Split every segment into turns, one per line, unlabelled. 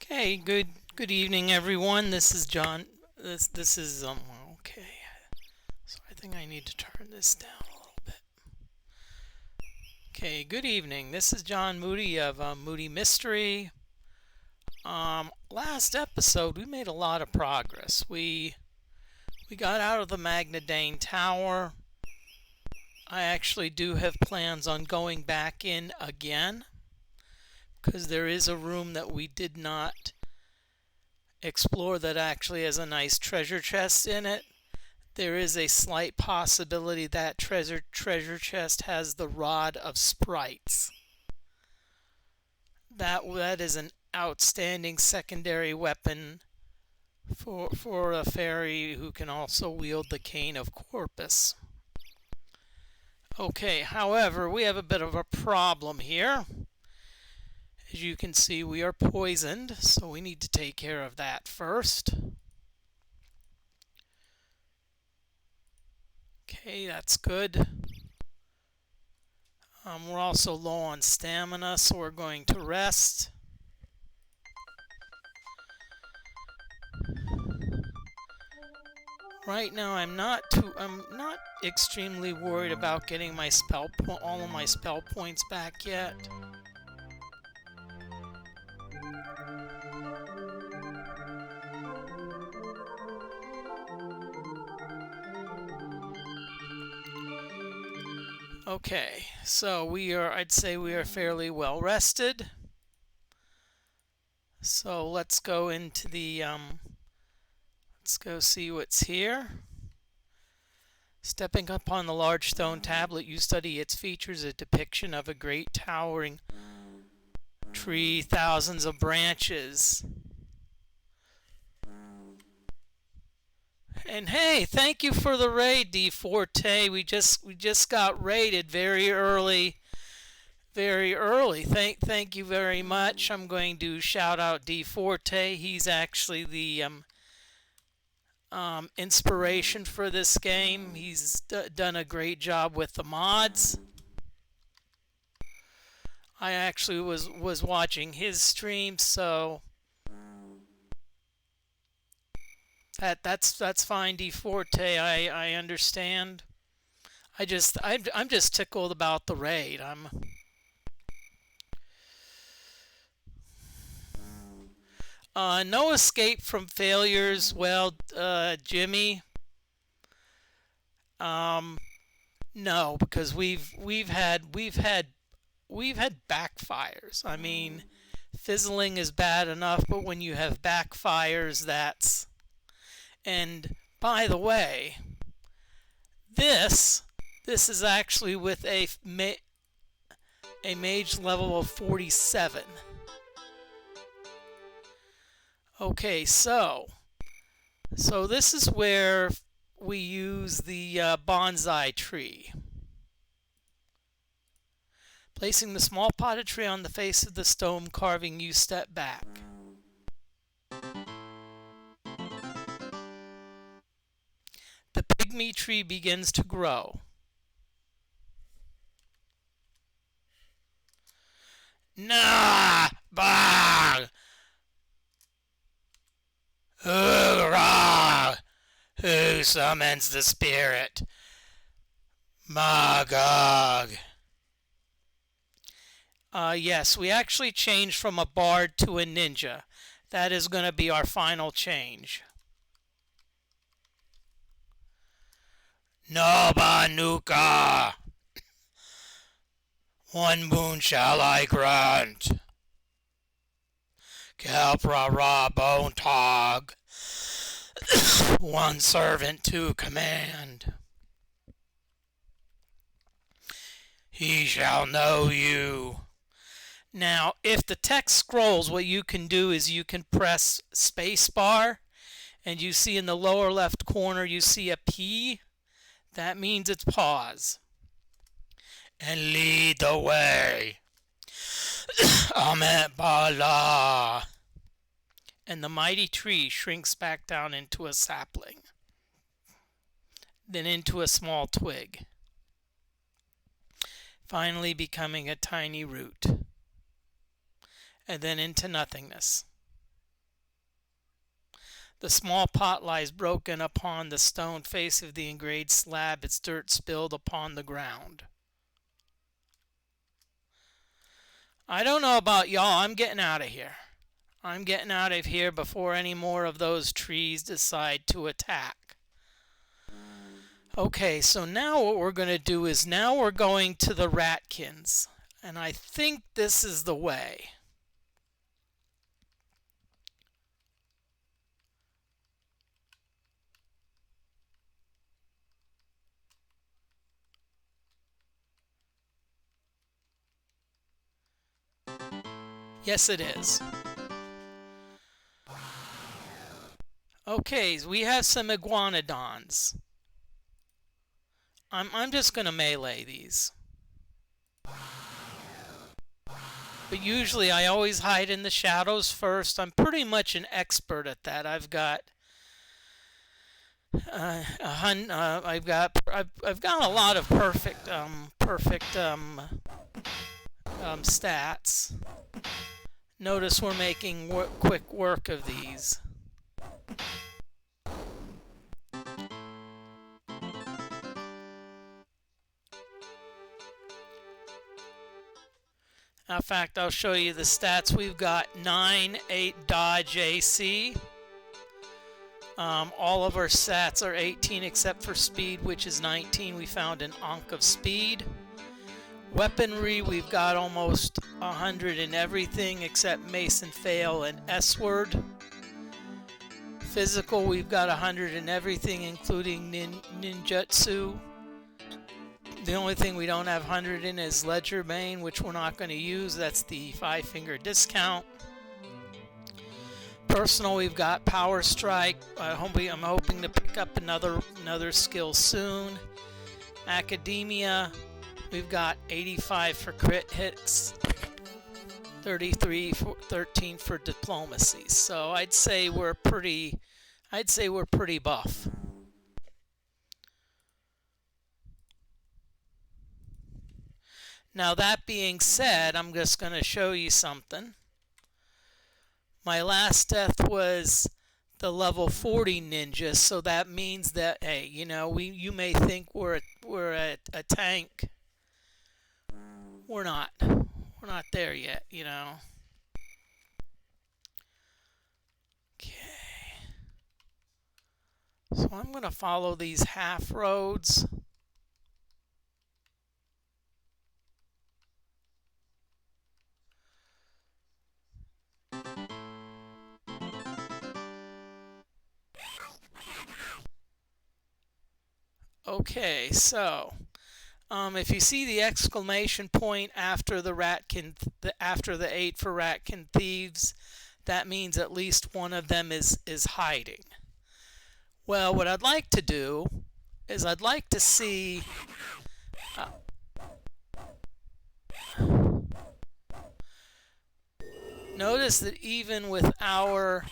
Okay, good evening everyone. This is John. This is okay. So I think I need to turn this down a little bit. Okay, good evening. This is John Moody of Moody Mystery. Last episode we made a lot of progress. We got out of the Magnadane Tower. I actually do have plans on going back in again, because there is a room that we did not explore that actually has a nice treasure chest in it. There is a slight possibility that treasure chest has the Rod of Sprites. That is an outstanding secondary weapon for a fairy who can also wield the cane of Corpus. Okay, however, we have a bit of a problem here. As you can see, we are poisoned, so we need to take care of that first. Okay, that's good. We're also low on stamina, so we're going to rest. Right now, I'm not extremely worried about getting my all of my spell points back yet. Okay, so I'd say we are fairly well rested. So let's go into let's go see what's here. Stepping up on the large stone tablet, you study its features, a depiction of a great towering tree, thousands of branches. And hey, thank you for the raid, DFortae. We just got raided very early. Thank you very much. I'm going to shout out DFortae. He's actually the inspiration for this game. He's done a great job with the mods. I actually was watching his stream, so that's fine, DFortae. I understand. I'm just tickled about the raid. No escape from failures. Well, Jimmy. No, because we've had backfires. I mean, fizzling is bad enough, but when you have backfires, that's. And by the way, this is actually with a mage level of 47. Okay, so this is where we use the bonsai tree. Placing the small potted tree on the face of the stone carving, you step back. The pygmy tree begins to grow. Nah! Bah! Hoorah! Who summons the spirit? Magog. Yes, we actually changed from a bard to a ninja. That is going to be our final change. Noba Nuka! One boon shall I grant. Kelpra Ra Bone Tog. One servant to command. He shall know you. Now, if the text scrolls, what you can do is you can press spacebar, and you see in the lower left corner, you see a P. That means it's pause. And lead the way. Amet Bala. And the mighty tree shrinks back down into a sapling, then into a small twig, finally becoming a tiny root, and then into nothingness. The small pot lies broken upon the stone face of the engraved slab, its dirt spilled upon the ground. I don't know about y'all, I'm getting out of here. I'm getting out of here before any more of those trees decide to attack. Okay, so now what we're going to do is now we're going to the ratkins. And I think this is the way. Yes, it is. Okay, so we have some iguanodons. I'm just going to melee these. But usually I always hide in the shadows first. I'm pretty much an expert at that. I've got I've got a lot of perfect stats. Notice we're making quick work of these. In fact, I'll show you the stats. We've got 9, 8 dodge AC. All of our stats are 18 except for speed, which is 19. We found an onk of speed. Weaponry, we've got almost 100 in everything except Mason Fail and S-word. Physical, we've got 100 in everything, including ninjutsu. The only thing we don't have 100 in is Ledger Bane, which we're not going to use. That's the 5-finger discount. Personal, we've got Power Strike. I'm hoping to pick up another skill soon. Academia, we've got 85 for crit hits, 13 for diplomacy. So I'd say we're pretty buff. Now that being said, I'm just going to show you something. My last death was the level 40 ninja, so that means that, hey, you know, you may think we're a tank. We're not there yet, you know. Okay. So I'm going to follow these half roads. Okay, so if you see the exclamation point after the after the 8 for ratkin thieves, that means at least one of them is hiding. Well, what I'd like to do is I'd like to see notice that even with our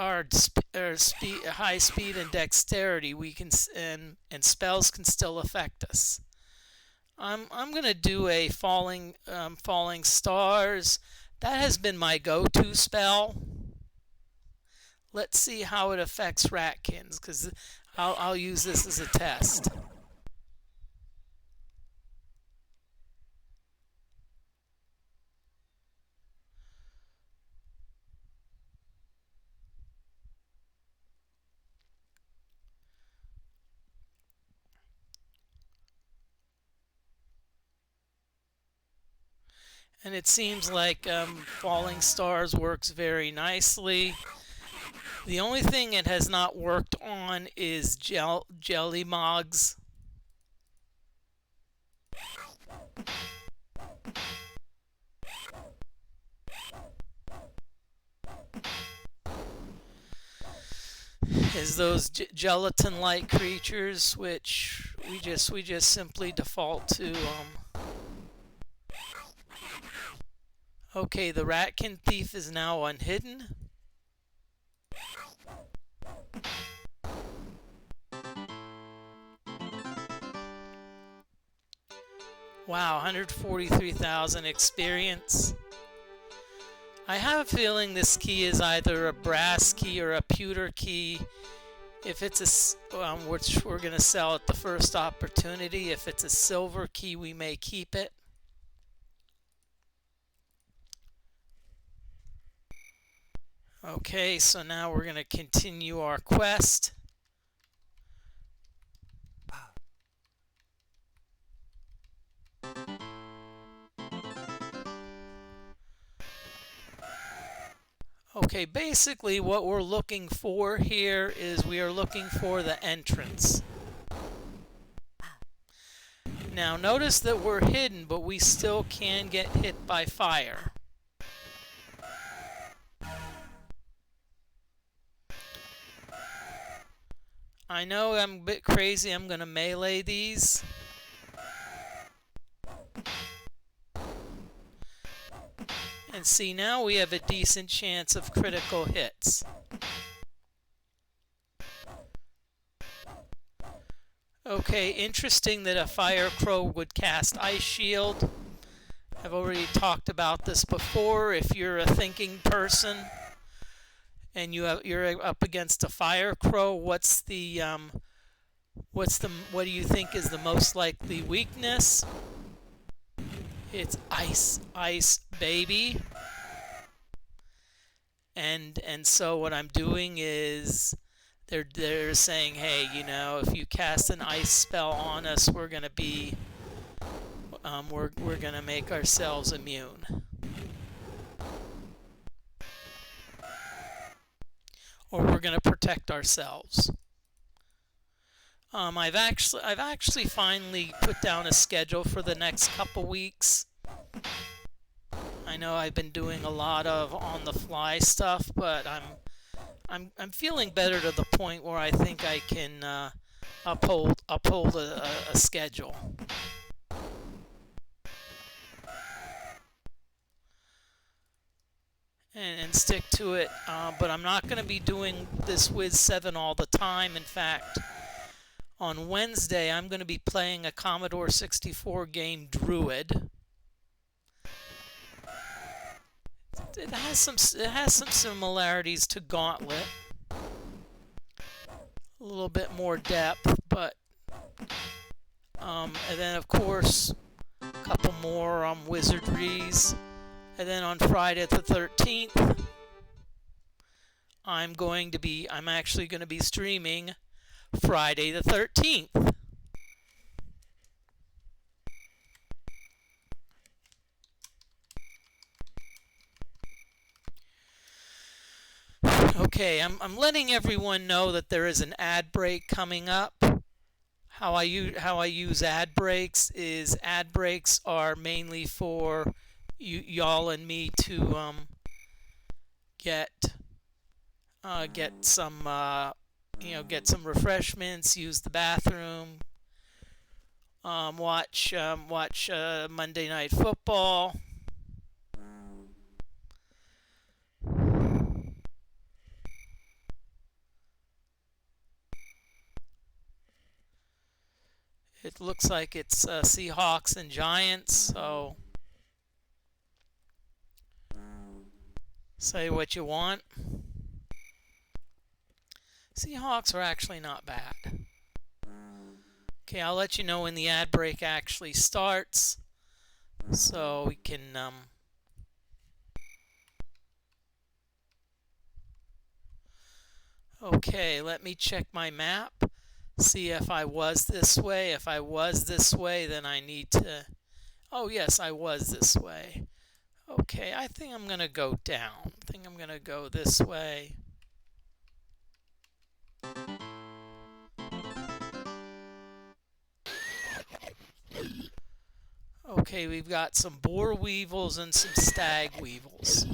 high speed and dexterity, we can and spells can still affect us. I'm gonna do a falling stars. That has been my go-to spell. Let's see how it affects ratkins, because I'll use this as a test. And it seems like falling stars works very nicely. The only thing it has not worked on is jelly mogs. Is those gelatin-like creatures, which we just simply default to. Okay, the ratkin thief is now unhidden. Wow, 143,000 experience. I have a feeling this key is either a brass key or a pewter key. If it's a, which we're going to sell at the first opportunity. If it's a silver key, we may keep it. Okay, so now we're going to continue our quest. Okay, basically what we're looking for here is we are looking for the entrance. Now notice that we're hidden, but we still can get hit by fire. I know I'm a bit crazy, I'm going to melee these. And see, now we have a decent chance of critical hits. Okay, interesting that a fire crow would cast Ice Shield. I've already talked about this before. If you're a thinking person and you're up against a fire crow, what do you think is the most likely weakness? It's ice, baby. And so what I'm doing is they're saying, hey, you know, if you cast an ice spell on us, we're gonna be we're gonna make ourselves immune, or we're gonna protect ourselves. I've actually finally put down a schedule for the next couple weeks. I know I've been doing a lot of on-the-fly stuff, but I'm feeling better to the point where I think I can uphold a schedule. And stick to it. But I'm not going to be doing this Wiz 7 all the time. In fact, on Wednesday, I'm going to be playing a Commodore 64 game, Druid. It has some similarities to Gauntlet. A little bit more depth, but and then of course a couple more Wizardries. And then on Friday the 13th, I'm actually going to be streaming Friday the 13th. Okay, I'm letting everyone know that there is an ad break coming up. How I use ad breaks is ad breaks are mainly for y'all and me to get some get some refreshments, use the bathroom, watch Monday Night Football. It looks like it's Seahawks and Giants, so say what you want. Seahawks are actually not bad. Okay, I'll let you know when the ad break actually starts, so we can okay, let me check my map. See if I was this way. If I was this way, then I need to... Oh, yes, I was this way. Okay, I think I'm going to go down. I think I'm going to go this way. Okay, we've got some boar weevils and some stag weevils.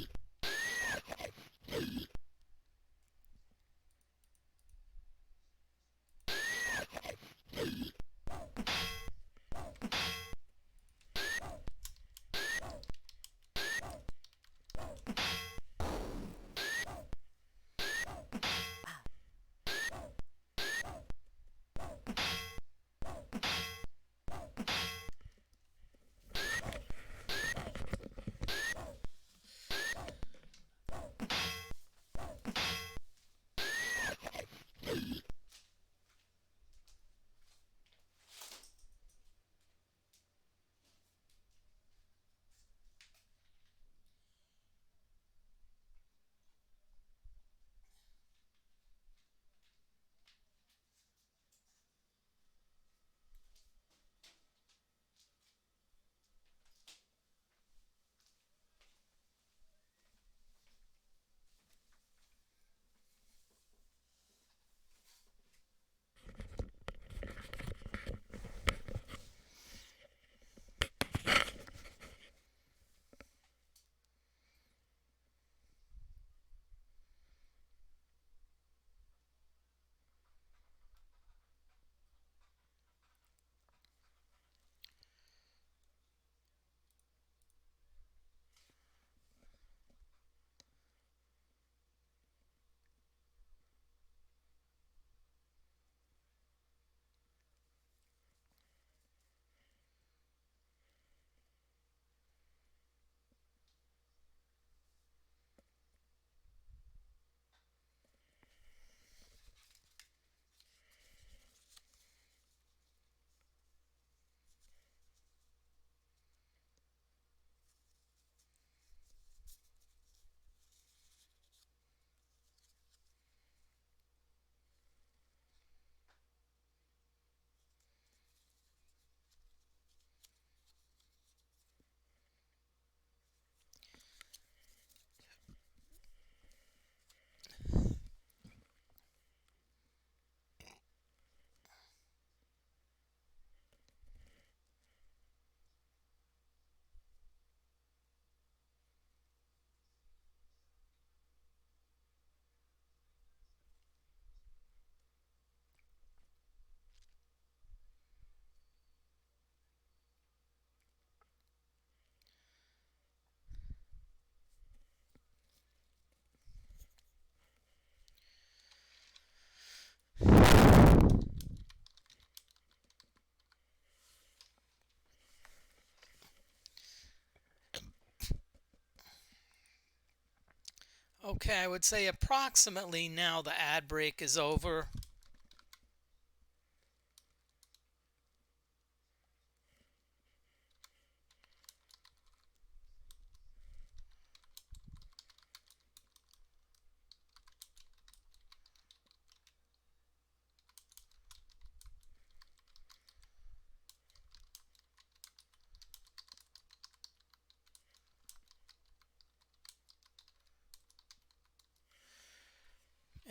Okay, I would say approximately now the ad break is over.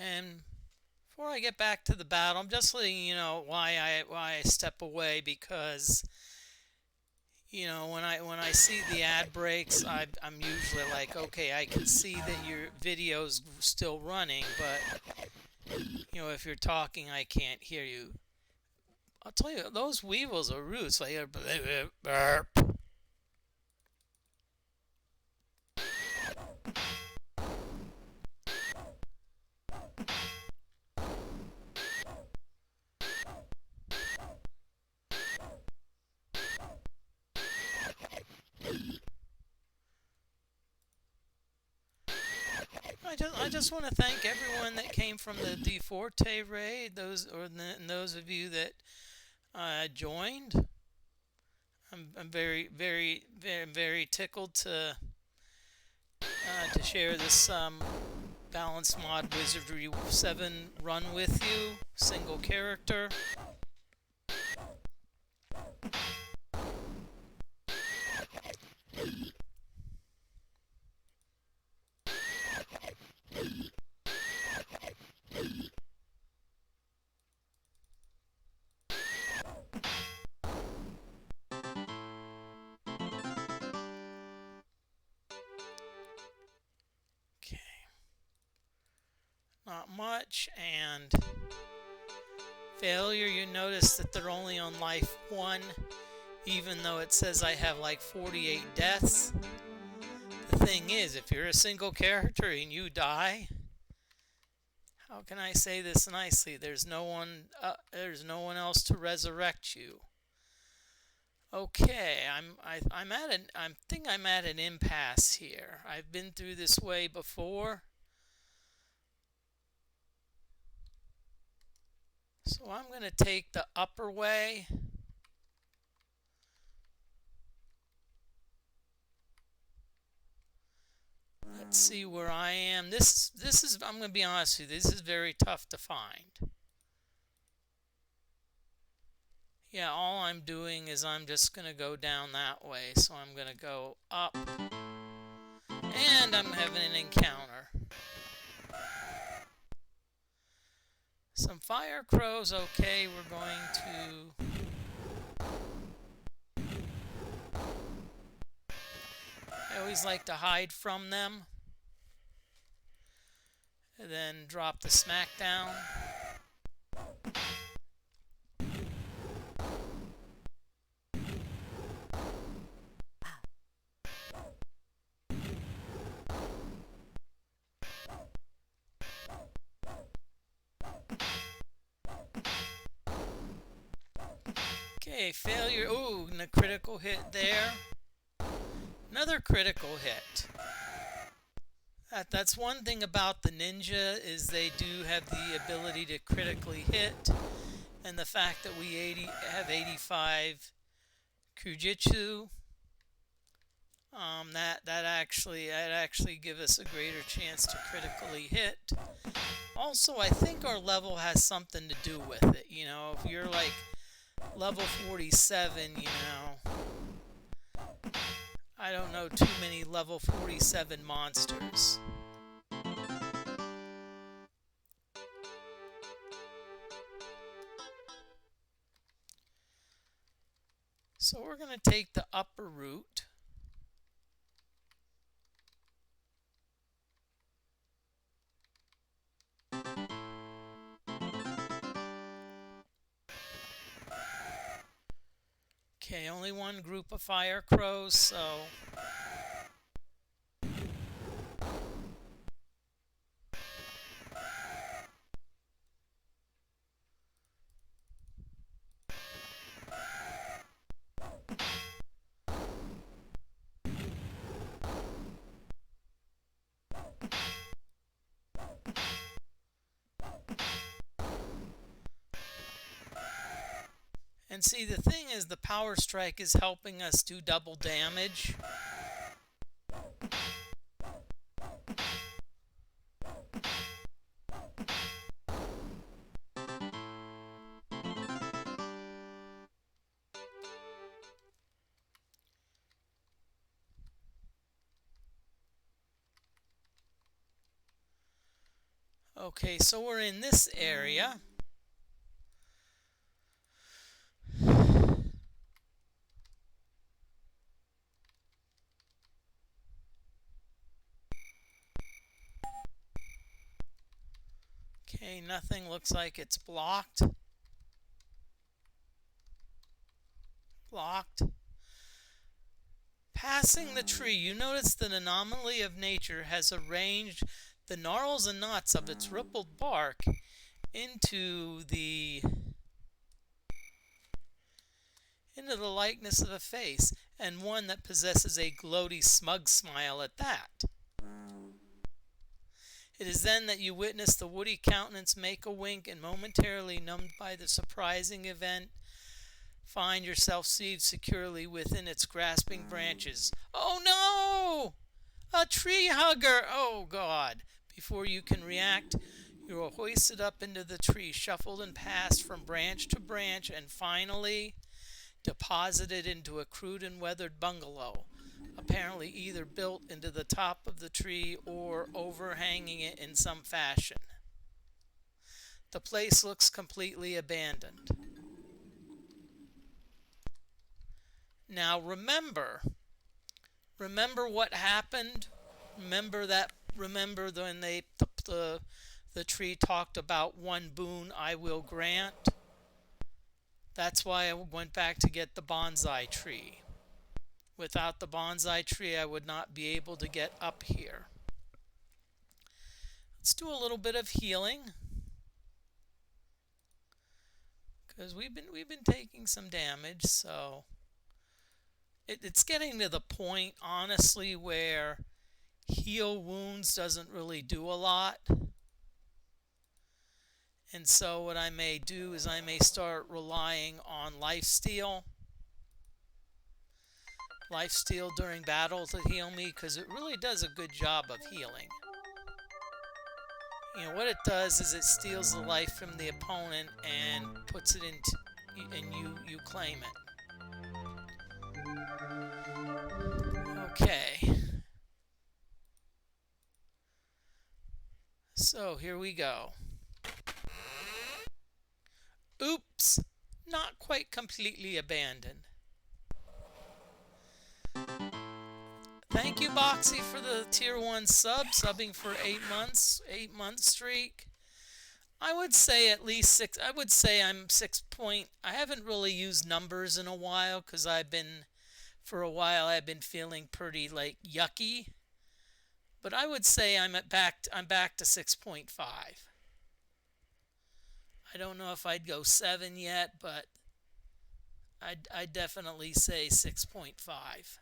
And before I get back to the battle, I'm just letting you know why I step away, because when I see the ad breaks, I'm usually like, okay, I can see that your video's still running, but if you're talking, I can't hear you. I'll tell you, those weevils are rude. It's like burp. I just want to thank everyone that came from the DFortae raid. Those of you that joined. I'm very tickled to share this balanced mod Wizardry 7 run with you, single character. Okay, not much. And failure, you notice that they're only on life 1, even though it says I have like 48 deaths. The thing is, if you're a single character and you die, how can I say this nicely? There's no one else to resurrect you. Okay, I think I'm at an impasse here. I've been through this way before, so I'm going to take the upper way. Let's see where I am. This is, I'm going to be honest with you, this is very tough to find. Yeah, all I'm doing is I'm just going to go down that way. So I'm going to go up, and I'm having an encounter. Some fire crows. Okay, we're going to... I always like to hide from them, and then drop the smackdown. Okay, failure. Ooh, and a critical hit there. Another critical hit. That's one thing about the ninja, is they do have the ability to critically hit, and the fact that we have 85 Kujitsu, that actually give us a greater chance to critically hit. Also, I think our level has something to do with it. If you're like level 47, I don't know too many level 47 monsters. So we're going to take the upper route. Okay, only one group of fire crows, so... And see, the thing is, the power strike is helping us do double damage. Okay, so we're in this area. Okay, nothing looks like it's blocked. Blocked. Passing the tree, you notice that an anomaly of nature has arranged the gnarls and knots of its rippled bark into the likeness of a face, and one that possesses a gloaty, smug smile at that. It is then that you witness the woody countenance make a wink, and momentarily numbed by the surprising event, find yourself seated securely within its grasping branches. Oh no! A tree hugger! Oh God! Before you can react, you are hoisted up into the tree, shuffled and passed from branch to branch, and finally deposited into a crude and weathered bungalow, apparently either built into the top of the tree or overhanging it in some fashion. The place looks completely abandoned. Now remember what happened. Remember when the tree talked about one boon I will grant. That's why I went back to get the bonsai tree. Without the bonsai tree, I would not be able to get up here. Let's do a little bit of healing, because we've been taking some damage. So it's getting to the point, honestly, where heal wounds doesn't really do a lot. And so what I may do is I may start relying on lifesteal during battle to heal me, because it really does a good job of healing. You know what it does is it steals the life from the opponent and puts it into, and you claim it. Okay. So here we go. Oops, not quite completely abandoned. Thank you, Boxy, for the tier 1 subbing for 8 months, 8-month streak. I would say at least 6. I would say I'm 6 point. I haven't really used numbers in a while, because for a while I've been feeling pretty like yucky. But I would say I'm back to 6.5. I don't know if I'd go 7 yet, but I'd definitely say 6.5.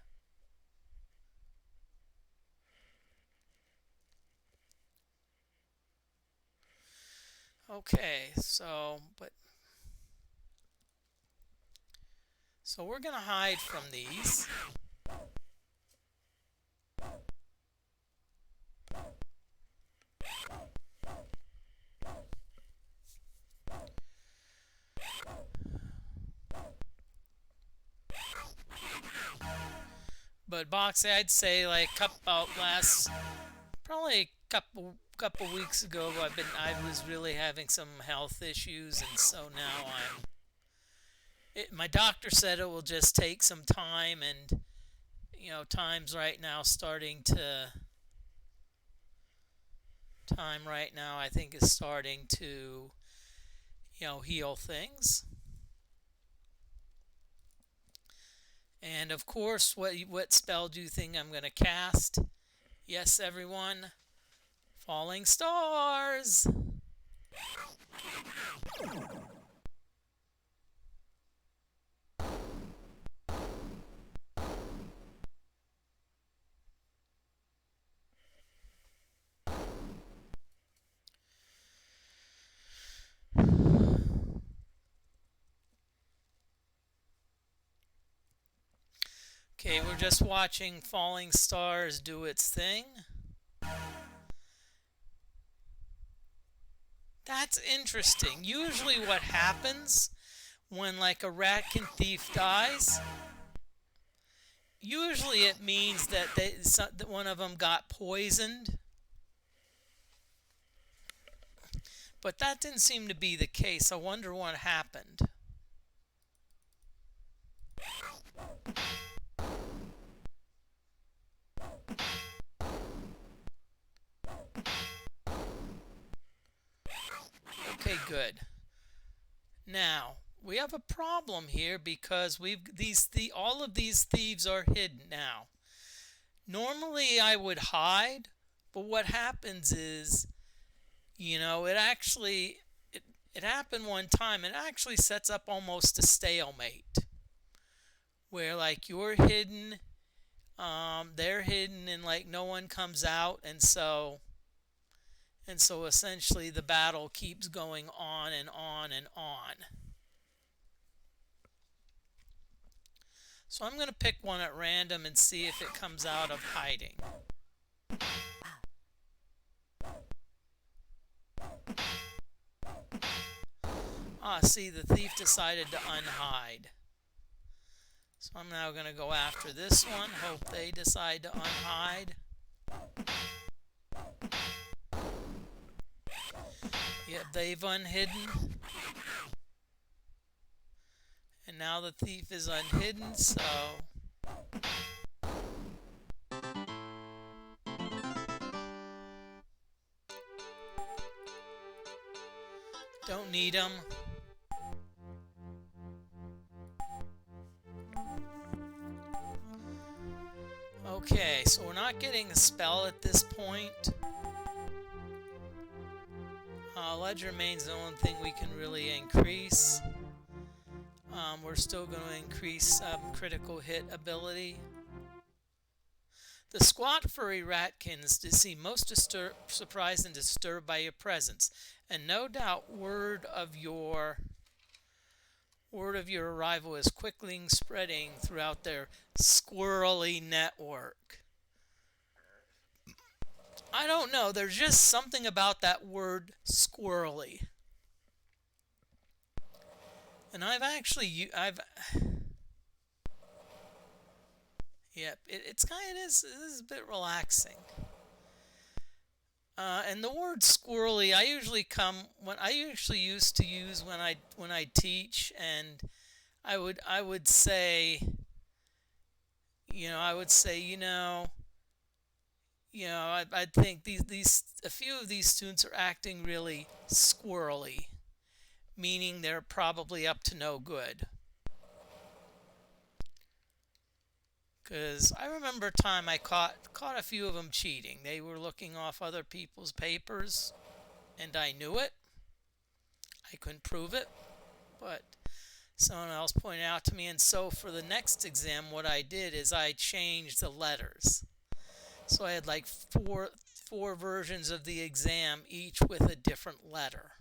Okay, so we're gonna hide from these. But Boxy, I'd say like probably a couple weeks ago, I was really having some health issues, and so now my doctor said it will just take some time, and time right now I think is starting to heal things. And of course, what spell do you think I'm going to cast? Yes, everyone. Falling Stars! Okay, we're just watching falling stars do its thing. That's interesting. Usually what happens when like a ratkin thief dies, usually it means that that one of them got poisoned. But that didn't seem to be the case. I wonder what happened. Okay, good. Now, we have a problem here because all of these thieves are hidden now. Normally I would hide, but what happens is, you know, it happened one time. It actually sets up almost a stalemate where like you're hidden, they're hidden, and like no one comes out, and so essentially the battle keeps going on and on and on. So I'm going to pick one at random and see if it comes out of hiding. Ah, see, the thief decided to unhide. So I'm now going to go after this one. Hope they decide to unhide. Yep, they've unhidden. And now the thief is unhidden, so... Don't need them. Okay, so we're not getting a spell at this point. Ledger remains the only thing we can really increase. We're still going to increase critical hit ability. The squat furry ratkins seem most surprised and disturbed by your presence, and no doubt word of your arrival is quickly spreading throughout their squirrely network. I don't know, there's just something about that word squirrely. And yep, it is a bit relaxing. And the word squirrely, I usually used to use when I teach, and I would say, I think a few of these students are acting really squirrely, meaning they're probably up to no good. Because I remember a time I caught a few of them cheating. They were looking off other people's papers, and I knew it. I couldn't prove it, but someone else pointed out to me. And so for the next exam, what I did is I changed the letters. So I had like four versions of the exam, each with a different letter.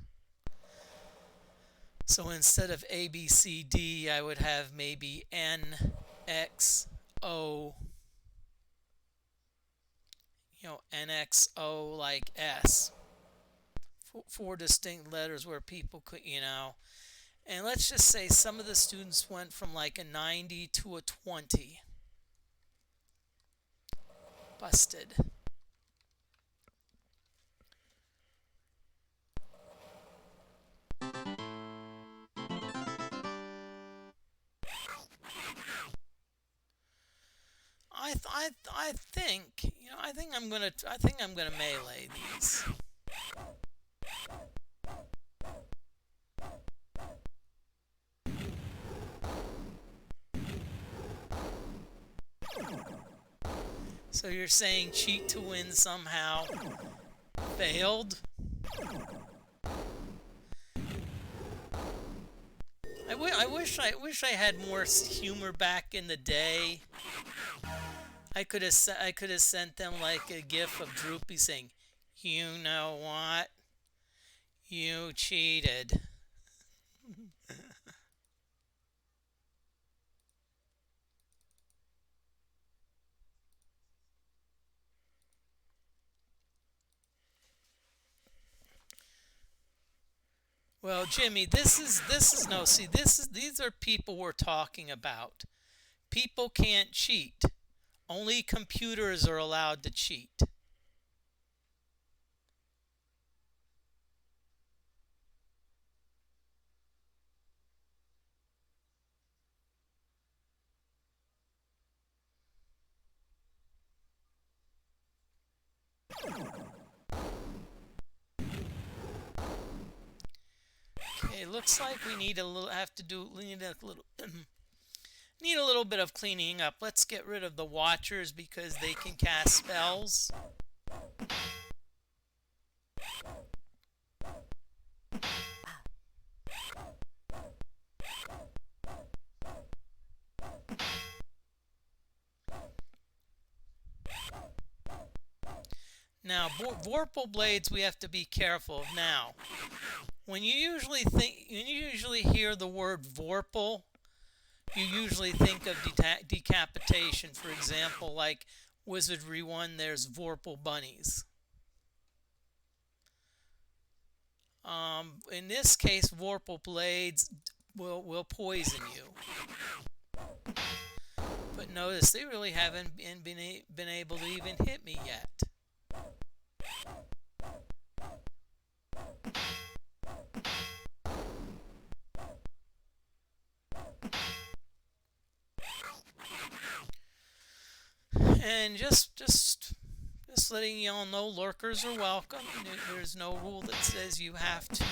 So instead of A, B, C, D, I would have maybe N, X, O, NXO like S. Four distinct letters where people could, and let's just say some of the students went from like a 90 to a 20. Busted. I think I'm gonna melee these. So you're saying cheat to win somehow failed? I wish I had more humor back in the day. I could have sent them like a gif of Droopy saying, "You know what? You cheated." Well, Jimmy, this is no, see, these are people we're talking about. People can't cheat. Only computers are allowed to cheat. Okay, looks like we need a little need a little bit of cleaning up. Let's get rid of the Watchers because they can cast spells. Now, Vorpal blades we have to be careful of. Now, when you usually hear the word Vorpal, you usually think of decapitation. For example, like Wizardry 1, there's Vorpal bunnies. In this case, Vorpal blades will poison you. But notice they really haven't been able to even hit me yet. And just letting y'all know, lurkers are welcome. There's no rule that says you have to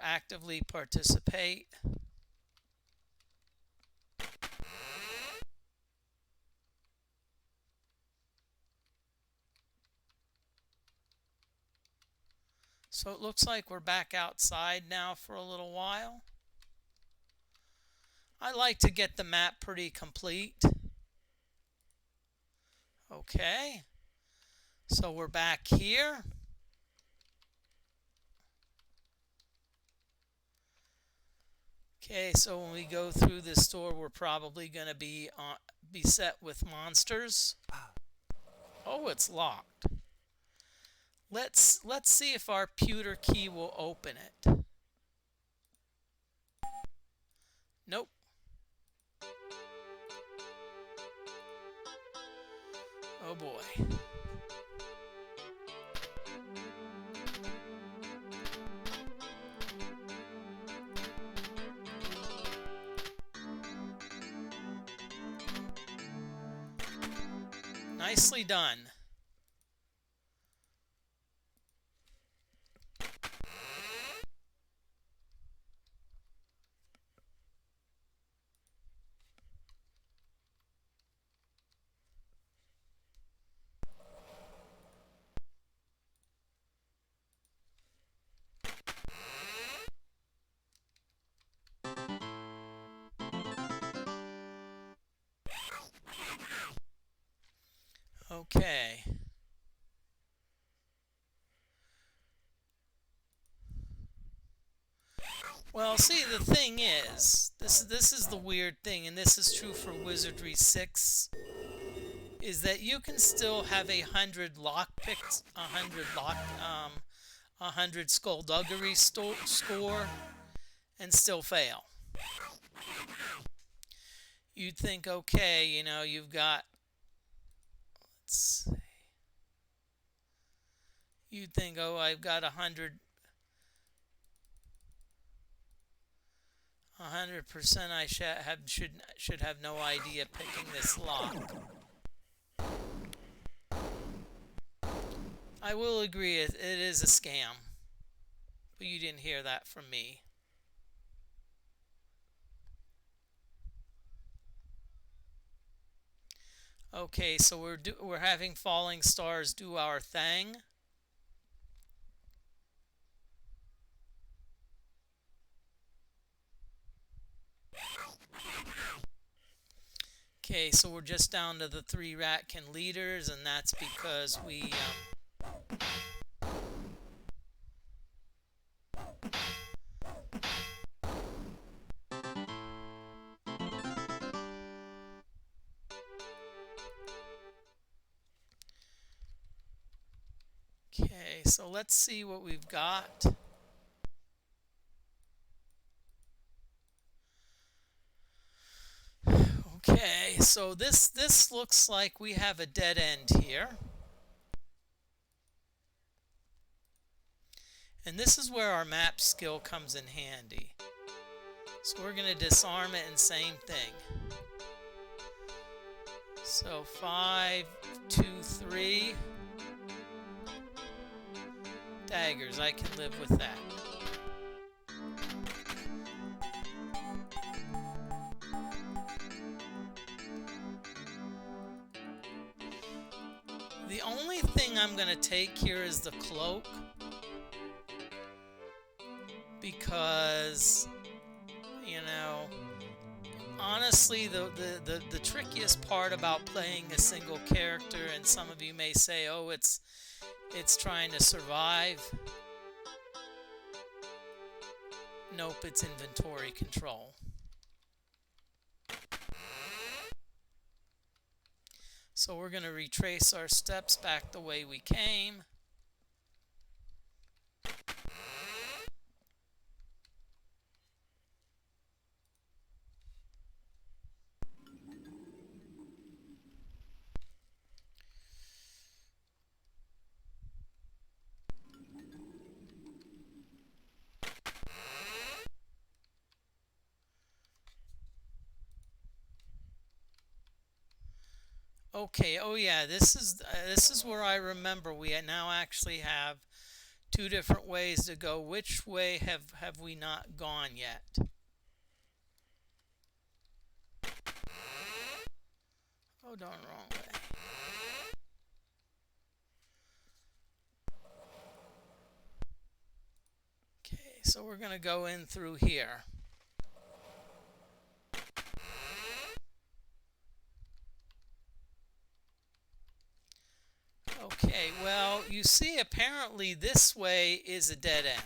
actively participate. So it looks like we're back outside now for a little while. I like to get the map pretty complete. Okay. So we're back here. Okay, so when we go through this door, we're probably going to be beset with monsters. Oh, it's locked. Let's see if our pewter key will open it. Nope. Oh boy. Nicely done. Okay. Well, see, the thing is, this is the weird thing, and this is true for Wizardry 6, is that you can still have 100 lockpicks, 100 skullduggery score, and still fail. You'd think, okay, you know, you've got, let's see, you'd think, oh, I've got 100% I should have no idea picking this lock. I will agree it is a scam, but you didn't hear that from me. Okay, so we're having falling stars do our thing. Okay, so we're just down to the 3 Ratkin leaders, and that's because we Okay, so let's see what we've got. Okay, so this looks like we have a dead end here. And this is where our map skill comes in handy. So we're going to disarm it and same thing. So 5, 2, 3. Daggers, I can live with that. The only thing I'm going to take here is the cloak. Because, you know, honestly, the trickiest part about playing a single character, and some of you may say, oh, it's trying to survive. Nope, it's inventory control. So we're going to retrace our steps back the way we came. Okay, oh yeah, this is where I remember we now actually have two different ways to go. Which way have we not gone yet? Oh, darn, wrong way. Okay, so we're going to go in through here. Okay, well, you see apparently this way is a dead end.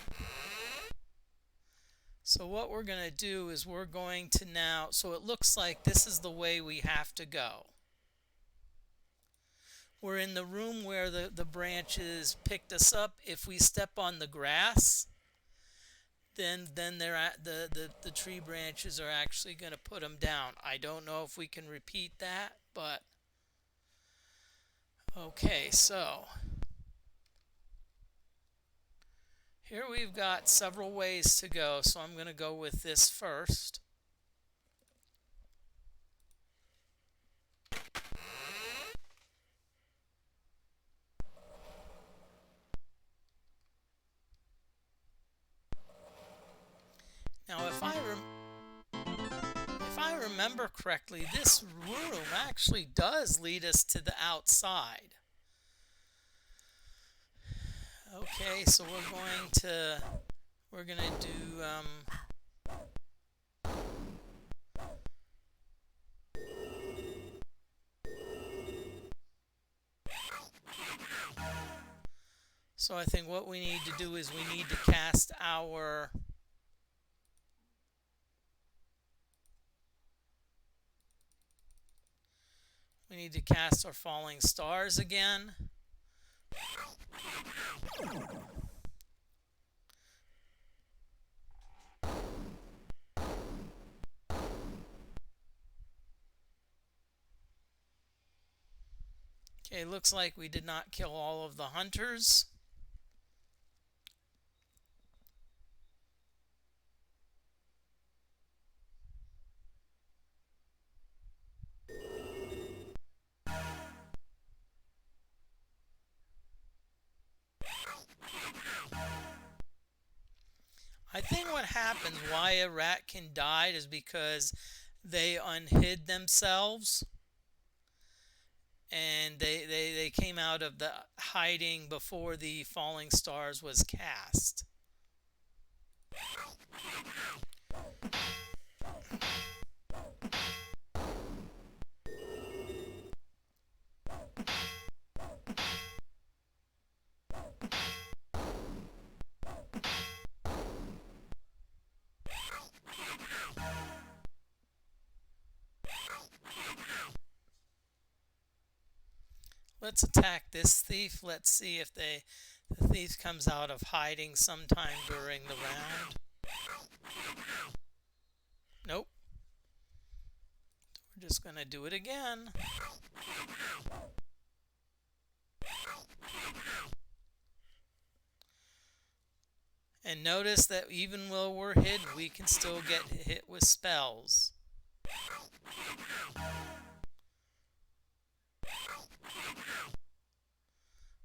So what we're going to do is we're going to now, so it looks like this is the way we have to go. We're in the room where the branches picked us up. If we step on the grass, then the tree branches are actually going to put them down. I don't know if we can repeat that, but okay, so here we've got several ways to go, so I'm going to go with this first. Now, if I remember correctly, this room actually does lead us to the outside. Okay, so we're going to do so I think what we need to do is we need to cast our falling stars again. Okay, looks like we did not kill all of the hunters. I think what happens, why a ratkin died, is because they unhid themselves. And they came out of the hiding before the falling stars was cast. Let's attack this thief. Let's see if The thief comes out of hiding sometime during the round. Nope. We're just going to do it again. And notice that even though we're hidden, we can still get hit with spells.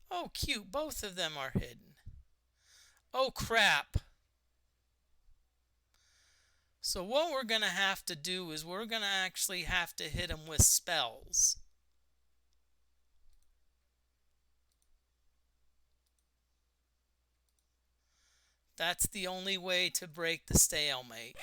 Oh, cute. Both of them are hidden. Oh, crap. So what we're going to have to do is we're going to actually have to hit them with spells. That's the only way to break the stalemate.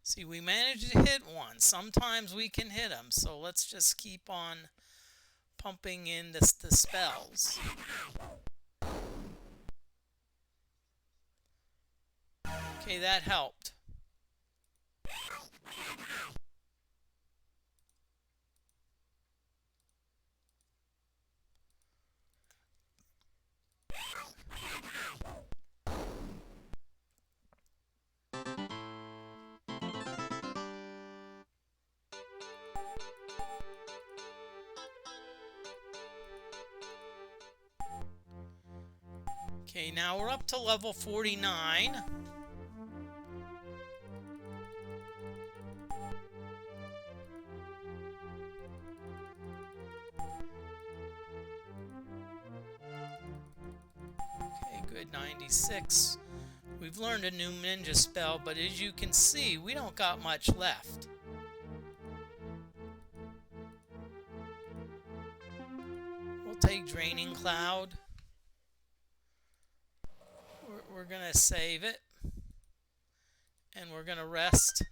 See, we managed to hit one. Sometimes we can hit them, so let's just keep on pumping in the spells. Okay, that helped. Okay, now we're up to level 49. Okay, good, 96. We've learned a new ninja spell, but as you can see, we don't got much left. We'll take Draining Cloud. We're going to save it. And we're going to rest.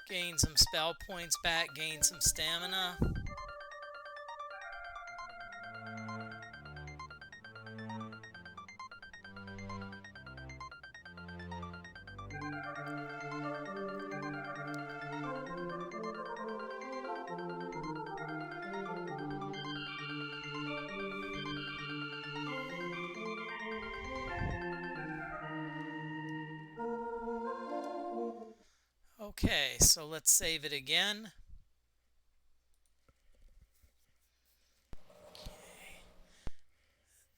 Gain some spell points back, gain some stamina. Okay, so let's save it again. Okay.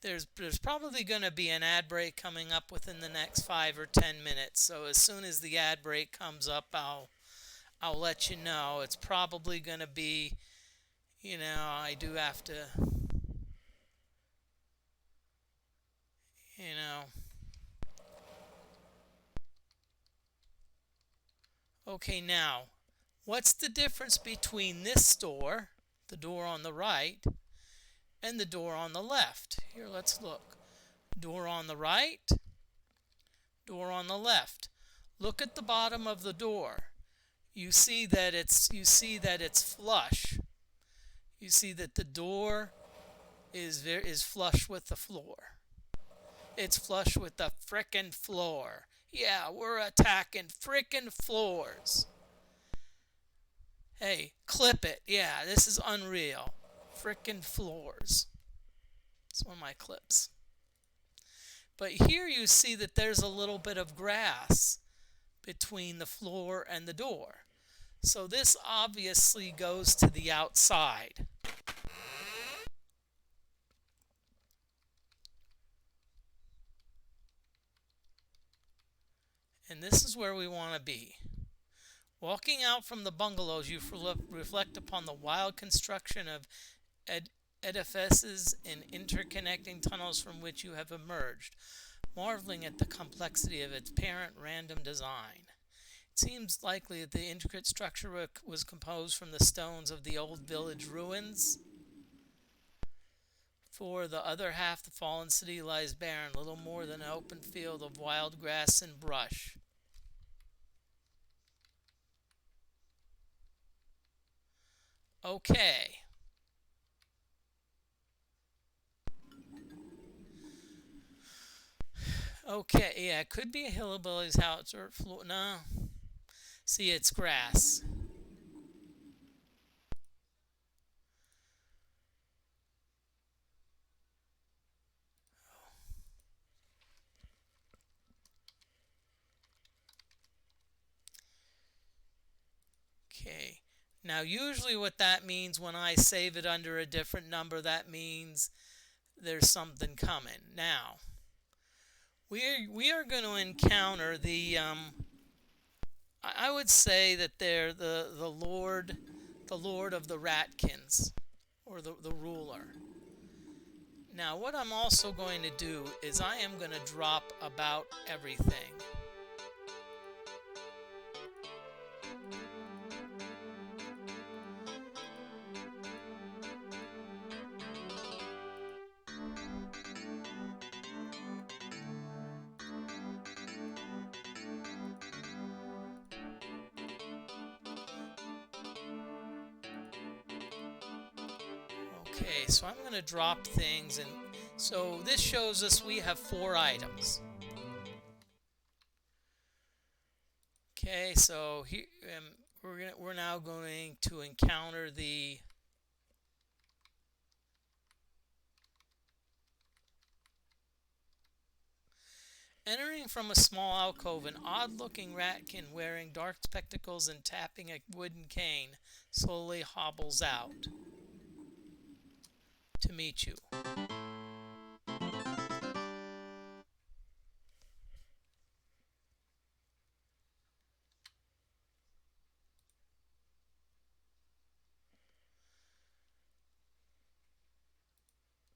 There's probably going to be an ad break coming up within the next 5 or 10 minutes. So as soon as the ad break comes up, I'll let you know. It's probably going to be, you know, I do have to, you know. Okay, now, what's the difference between this door, the door on the right, and the door on the left? Here, let's look. Door on the right, door on the left. Look at the bottom of the door. You see that it's flush. You see that the door is flush with the floor. It's flush with the frickin' floor. Yeah, we're attacking frickin' floors. Hey, clip it. Yeah, this is unreal. Frickin' floors. It's one of my clips. But here you see that there's a little bit of grass between the floor and the door. So this obviously goes to the outside. And this is where we want to be. Walking out from the bungalows, you reflect upon the wild construction of edifices and interconnecting tunnels from which you have emerged, marveling at the complexity of its apparent random design. It seems likely that the intricate structure was composed from the stones of the old village ruins. For the other half, the fallen city lies barren, little more than an open field of wild grass and brush. Okay. Okay, yeah, it could be a hillbilly's house or floor. No. See, it's grass. Okay. Now, usually what that means when I save it under a different number, that means there's something coming. Now, we are going to encounter I would say that they're the Lord of the Ratkins, or the ruler. Now, what I'm also going to do is I am going to drop about everything. Okay, so I'm going to drop things, and so this shows us we have 4 items. Okay, so here we're now going to encounter the entering from a small alcove, an odd-looking ratkin wearing dark spectacles and tapping a wooden cane slowly hobbles out to meet you.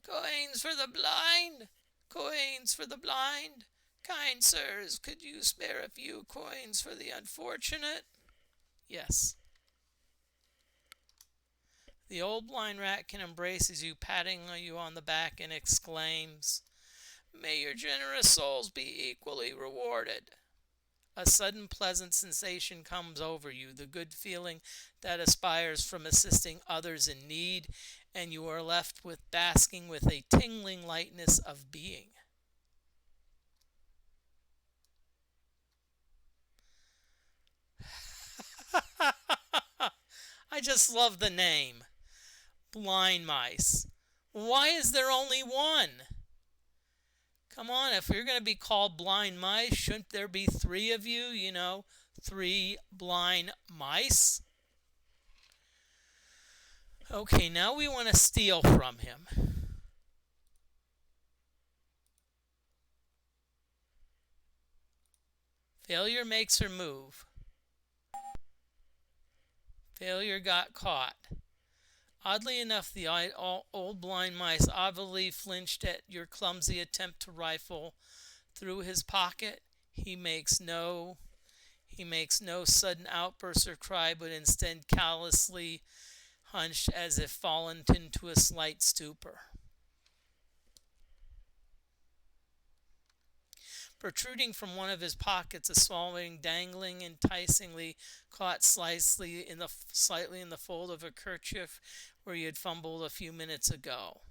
Coins for the blind! Coins for the blind! Kind sirs, could you spare a few coins for the unfortunate? Yes. The old blind ratkin embraces you, patting you on the back, and exclaims, "May your generous souls be equally rewarded." A sudden pleasant sensation comes over you, the good feeling that aspires from assisting others in need, and you are left with basking with a tingling lightness of being. I just love the name. Blind mice. Why is there only one? Come on, if you're going to be called blind mice, shouldn't there be 3 of you? 3 blind mice? Okay, now we want to steal from him. Failure makes her move. Failure got caught. Oddly enough, the old blind mice obviously flinched at your clumsy attempt to rifle through his pocket. He makes no sudden outburst or cry, but instead callously hunched as if fallen into a slight stupor. Protruding from one of his pockets, a small ring dangling enticingly, caught slightly in the fold of a kerchief where he had fumbled a few minutes ago.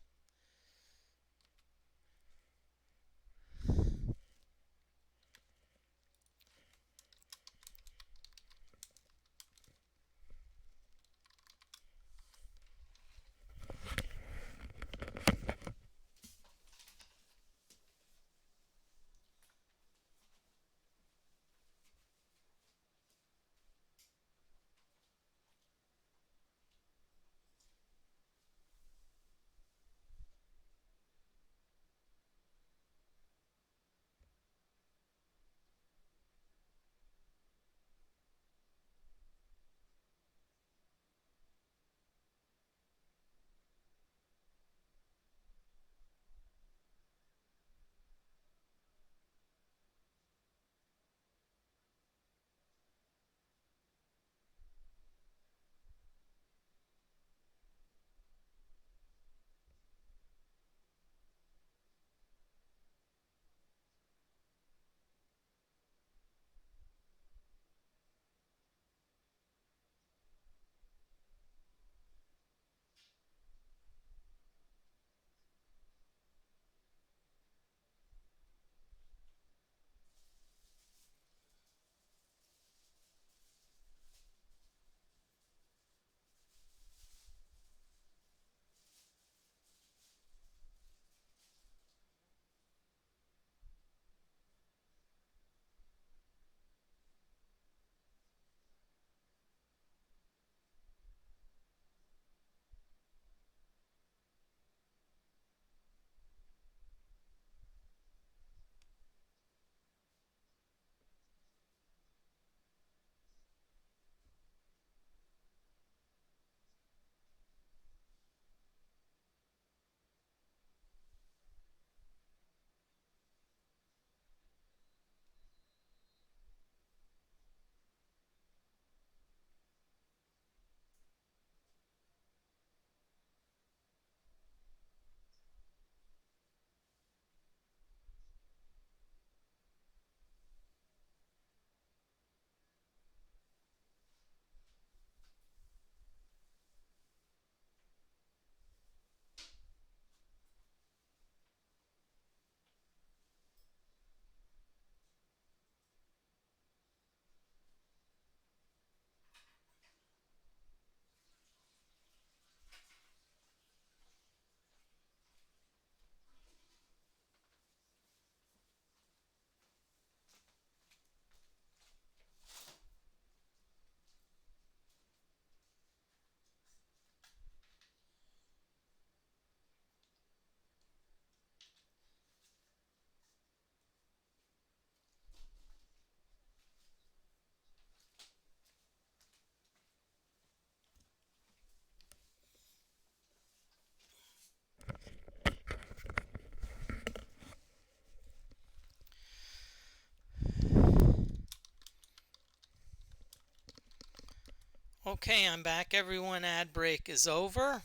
Okay, I'm back everyone. Ad break is over.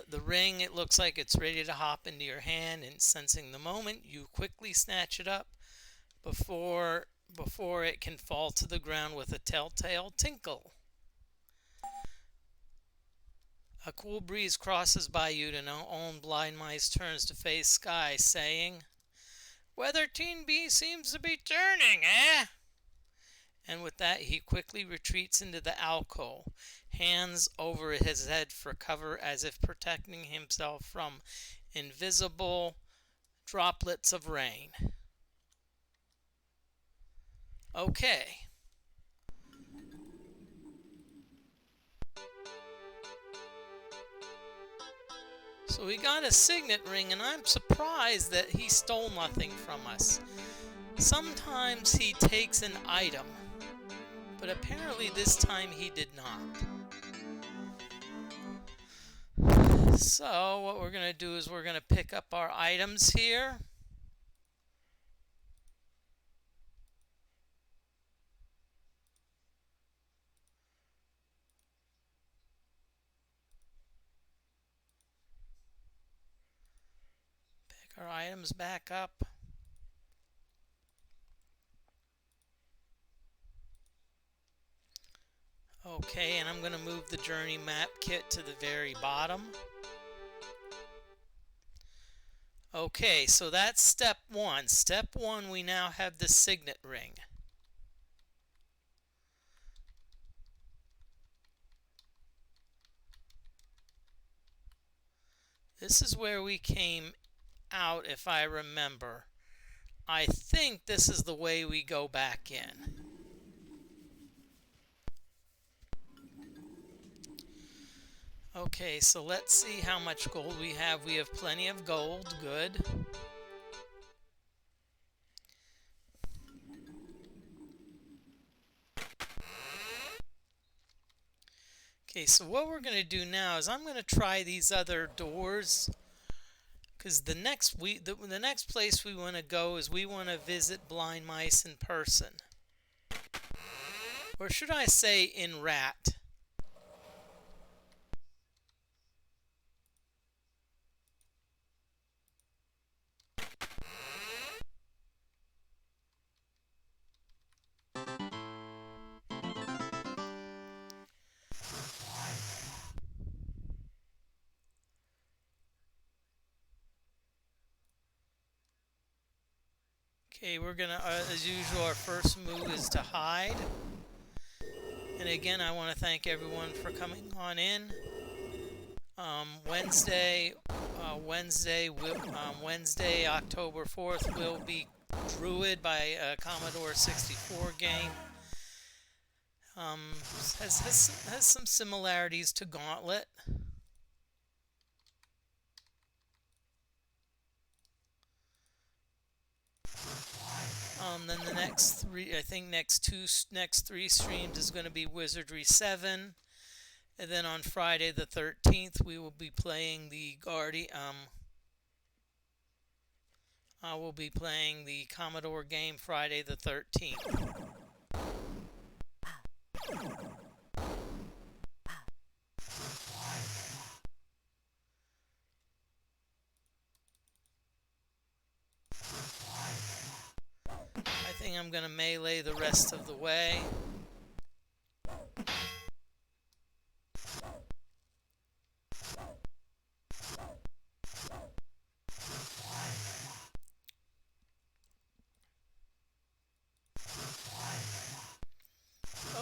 The ring, it looks like it's ready to hop into your hand, and sensing the moment, you quickly snatch it up before it can fall to the ground with a telltale tinkle. A cool breeze crosses by you, and own blind mice turns to face sky, saying, "Weather Teen B seems to be turning, eh?" And with that, he quickly retreats into the alcove, hands over his head for cover as if protecting himself from invisible droplets of rain. Okay. So we got a signet ring, and I'm surprised that he stole nothing from us. Sometimes he takes an item, but apparently this time he did not. So what we're going to do is we're going to pick up our items here. Pick our items back up. Okay, and I'm going to move the journey map kit to the very bottom. Okay, so that's step one. Step one, we now have the signet ring. This is where we came out, if I remember. I think this is the way we go back in. Okay, so let's see how much gold we have. We have plenty of gold. Good. Okay, so what we're going to do now is I'm going to try these other doors, because the next place we want to go is we want to visit blind mice in person. Or should I say in rat? Okay, we're gonna, as usual, our first move is to hide. And again, I want to thank everyone for coming on in. Wednesday, October 4th, will be Druid by Commodore 64 game. Has some similarities to Gauntlet. Then the next three, I think next three streams is going to be Wizardry 7, and then on Friday the 13th we will be playing the we'll be playing the Commodore game Friday the 13th. I think I'm going to melee the rest of the way.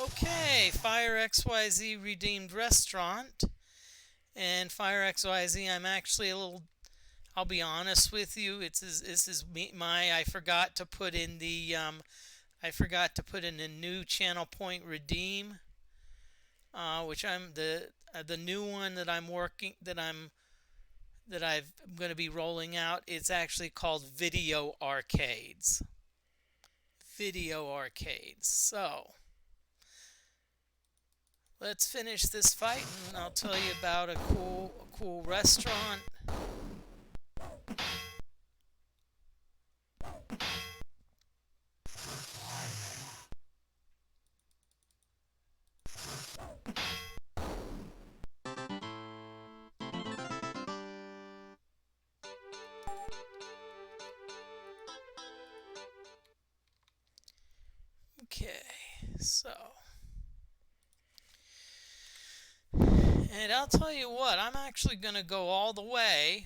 Okay, Fire XYZ redeemed restaurant. And Fire XYZ, I'm actually a little, I'll be honest with you, this is I forgot to put in the a new channel point redeem, which I'm the new one that I'm going to be rolling out. It's actually called Video Arcades. So let's finish this fight, and I'll tell you about a cool restaurant. Okay, so, and I'll tell you what, I'm actually going to go all the way.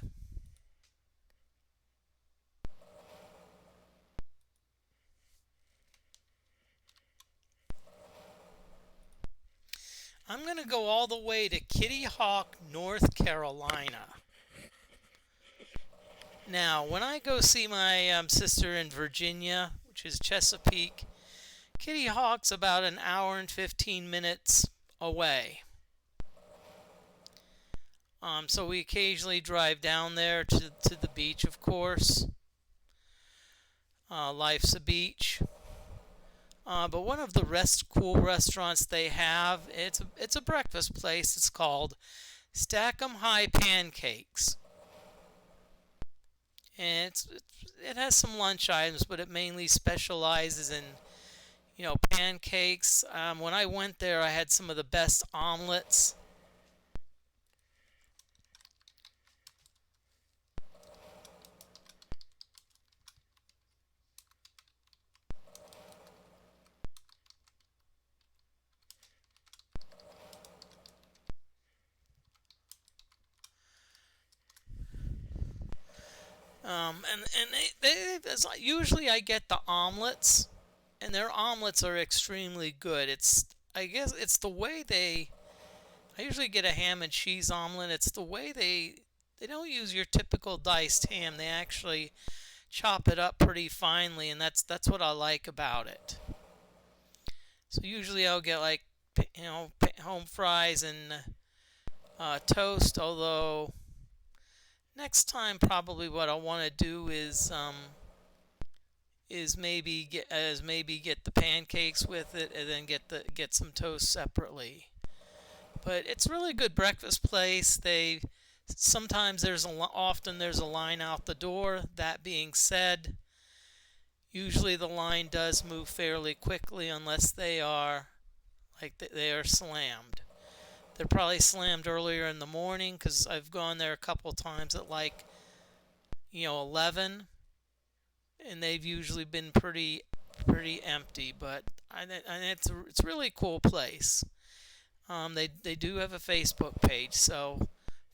I'm going to go all the way to Kitty Hawk, North Carolina. Now, when I go see my sister in Virginia, which is Chesapeake, Kitty Hawk's about an hour and 15 minutes away. So we occasionally drive down there to the beach, of course. Life's a beach. But one of the cool restaurants they have, it's a breakfast place. It's called Stack 'em High Pancakes. And it has some lunch items, but it mainly specializes in, pancakes. When I went there, I had some of the best omelets. Usually I get the omelets, and their omelets are extremely good. I guess it's the way I usually get a ham and cheese omelet. It's the way they don't use your typical diced ham. They actually chop it up pretty finely, and that's what I like about it. So usually I'll get like home fries and toast. Although next time probably what I want to do is maybe get the pancakes with it, and then get some toast separately. But it's a really good breakfast place. Often there's a line out the door. That being said, usually the line does move fairly quickly unless they are slammed. They're probably slammed earlier in the morning because I've gone there a couple times at 11, and they've usually been pretty empty. But it's a really cool place. They do have a Facebook page, so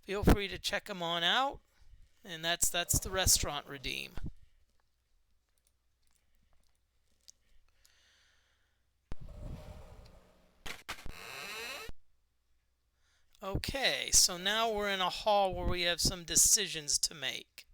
feel free to check them on out. And that's the restaurant Redeem. Okay, so now we're in a hall where we have some decisions to make.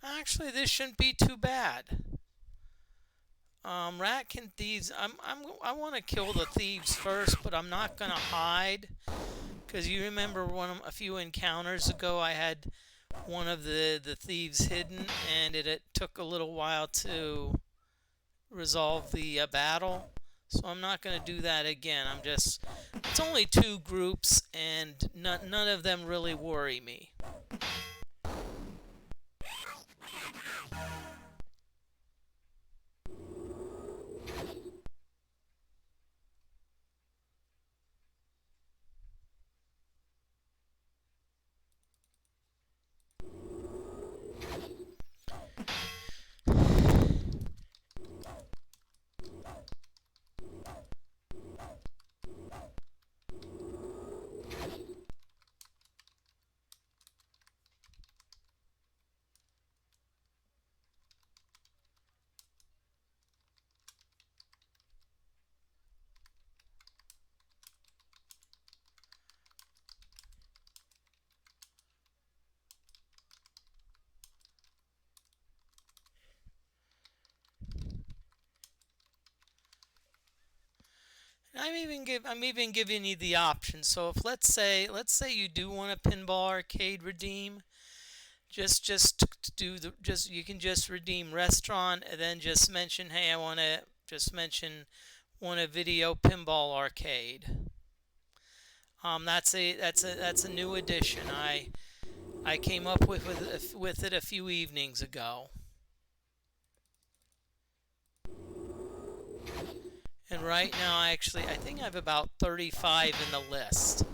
Actually, this shouldn't be too bad. Ratkin thieves. I want to kill the thieves first, but I'm not gonna hide, because you remember a few encounters ago I had one of the thieves hidden, and it took a little while to resolve the battle. So I'm not gonna do that again. It's only two groups, and none of them really worry me. I'm even giving you the option. So if let's say you do want a pinball arcade redeem, you can just redeem restaurant, and then just mention, hey, I want a video pinball arcade. That's a new addition. I I came up with it a few evenings ago. And right now, I think I have about 35 in the list.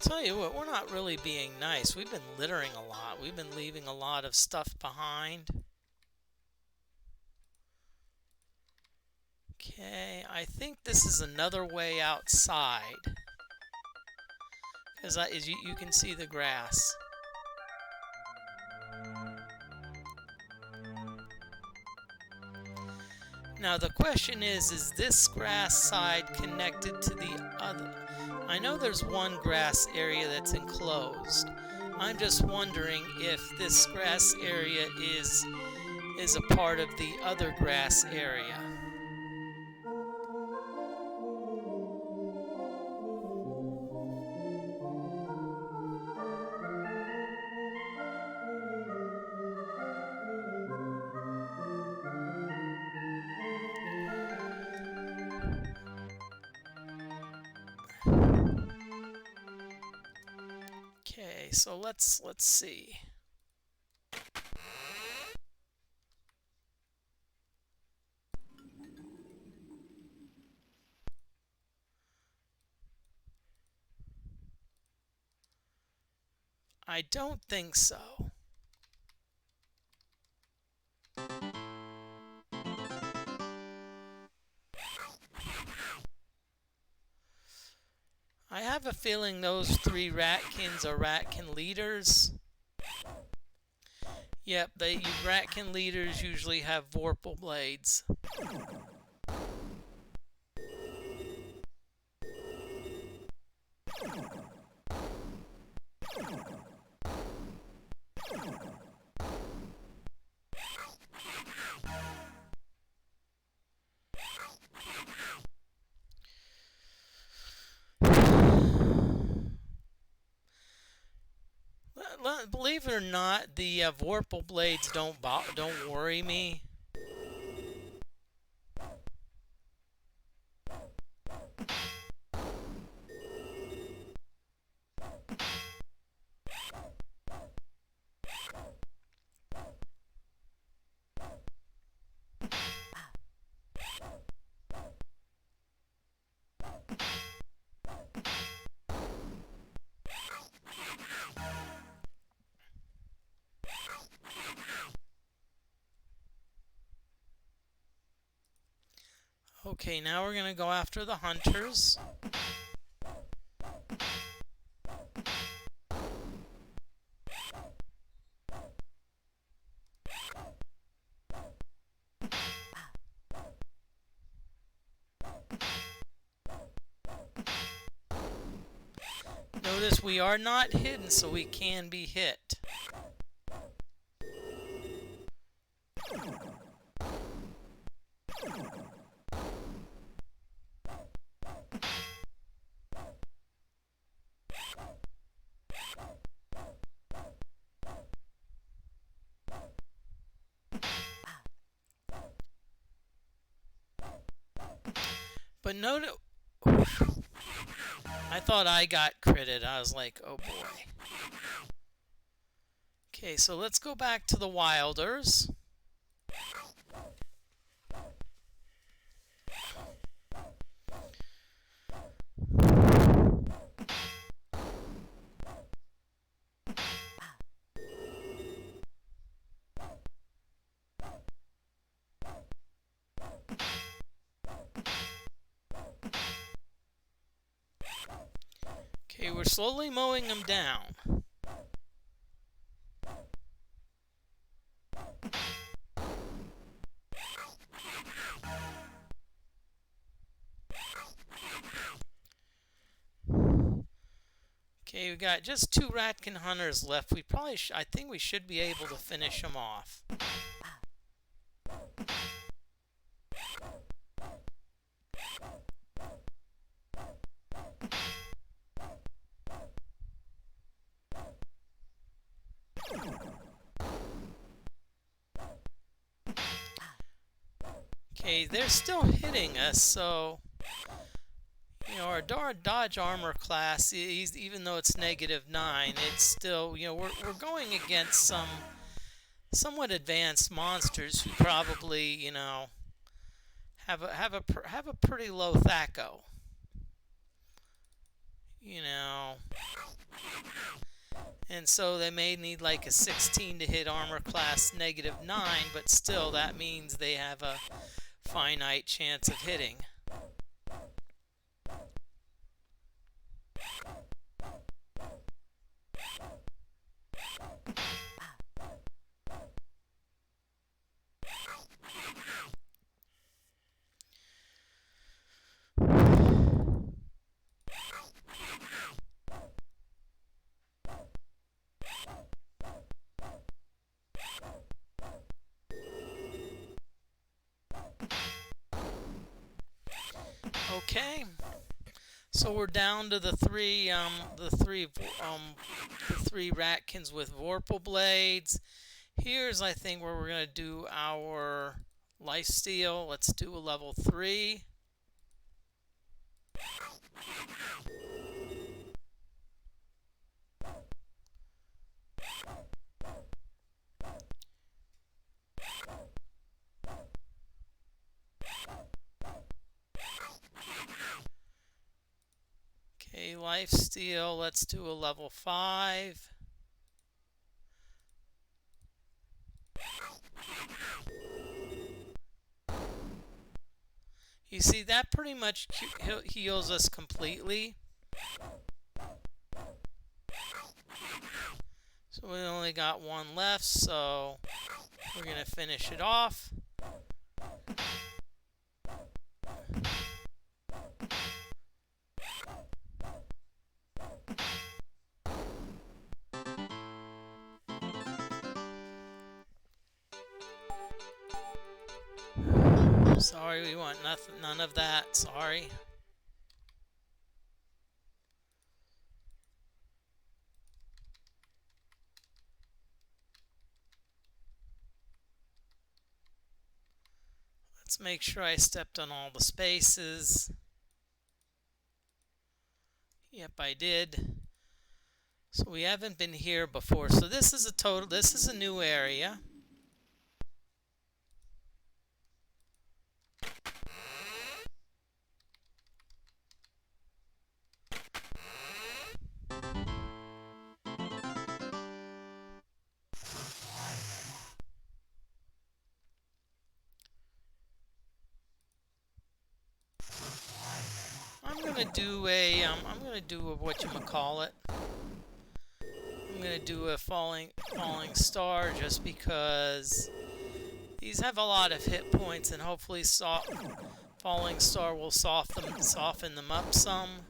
I'll tell you what, we're not really being nice. We've been littering a lot. We've been leaving a lot of stuff behind. Okay, I think this is another way outside. Because you can see the grass. Now the question is this grass side connected to the other? I know there's one grass area that's enclosed. I'm just wondering if this grass area is a part of the other grass area. Okay, so let's see. I don't think so. I have a feeling those 3 ratkins are ratkin leaders. Yep, ratkin leaders usually have vorpal blades. Believe it or not, the vorpal blades don't worry me. Okay, now we're going to go after the hunters. Notice we are not hidden, so we can be hit. But notice, I thought I got critted. I was like, oh boy. Okay, so let's go back to the Wilders. Okay, we're slowly mowing them down. Okay, we got just 2 ratkin hunters left. We probably I think we should be able to finish them off. Okay, they're still hitting us, so you know, our dodge armor class, even though it's -9, it's still, you know, we're going against some somewhat advanced monsters who probably, you know, have a pretty low THAC0. You know, and so they may need like a 16 to hit armor class -9, but still that means they have a finite chance of hitting. Okay, so we're down to the three ratkins with Vorpal blades. Here's, I think, where we're gonna do our lifesteal. Let's do a level 3. Okay, lifesteal, let's do a level 5. You see, that pretty much heals us completely. So we only got 1 left, so we're going to finish it off. Sorry, we want none of that. Sorry. Let's make sure I stepped on all the spaces. Yep, I did. So we haven't been here before. So this is a new area. I'm gonna do a whatchamacallit. I'm gonna do a falling star just because these have a lot of hit points, and hopefully falling star will soften them up some.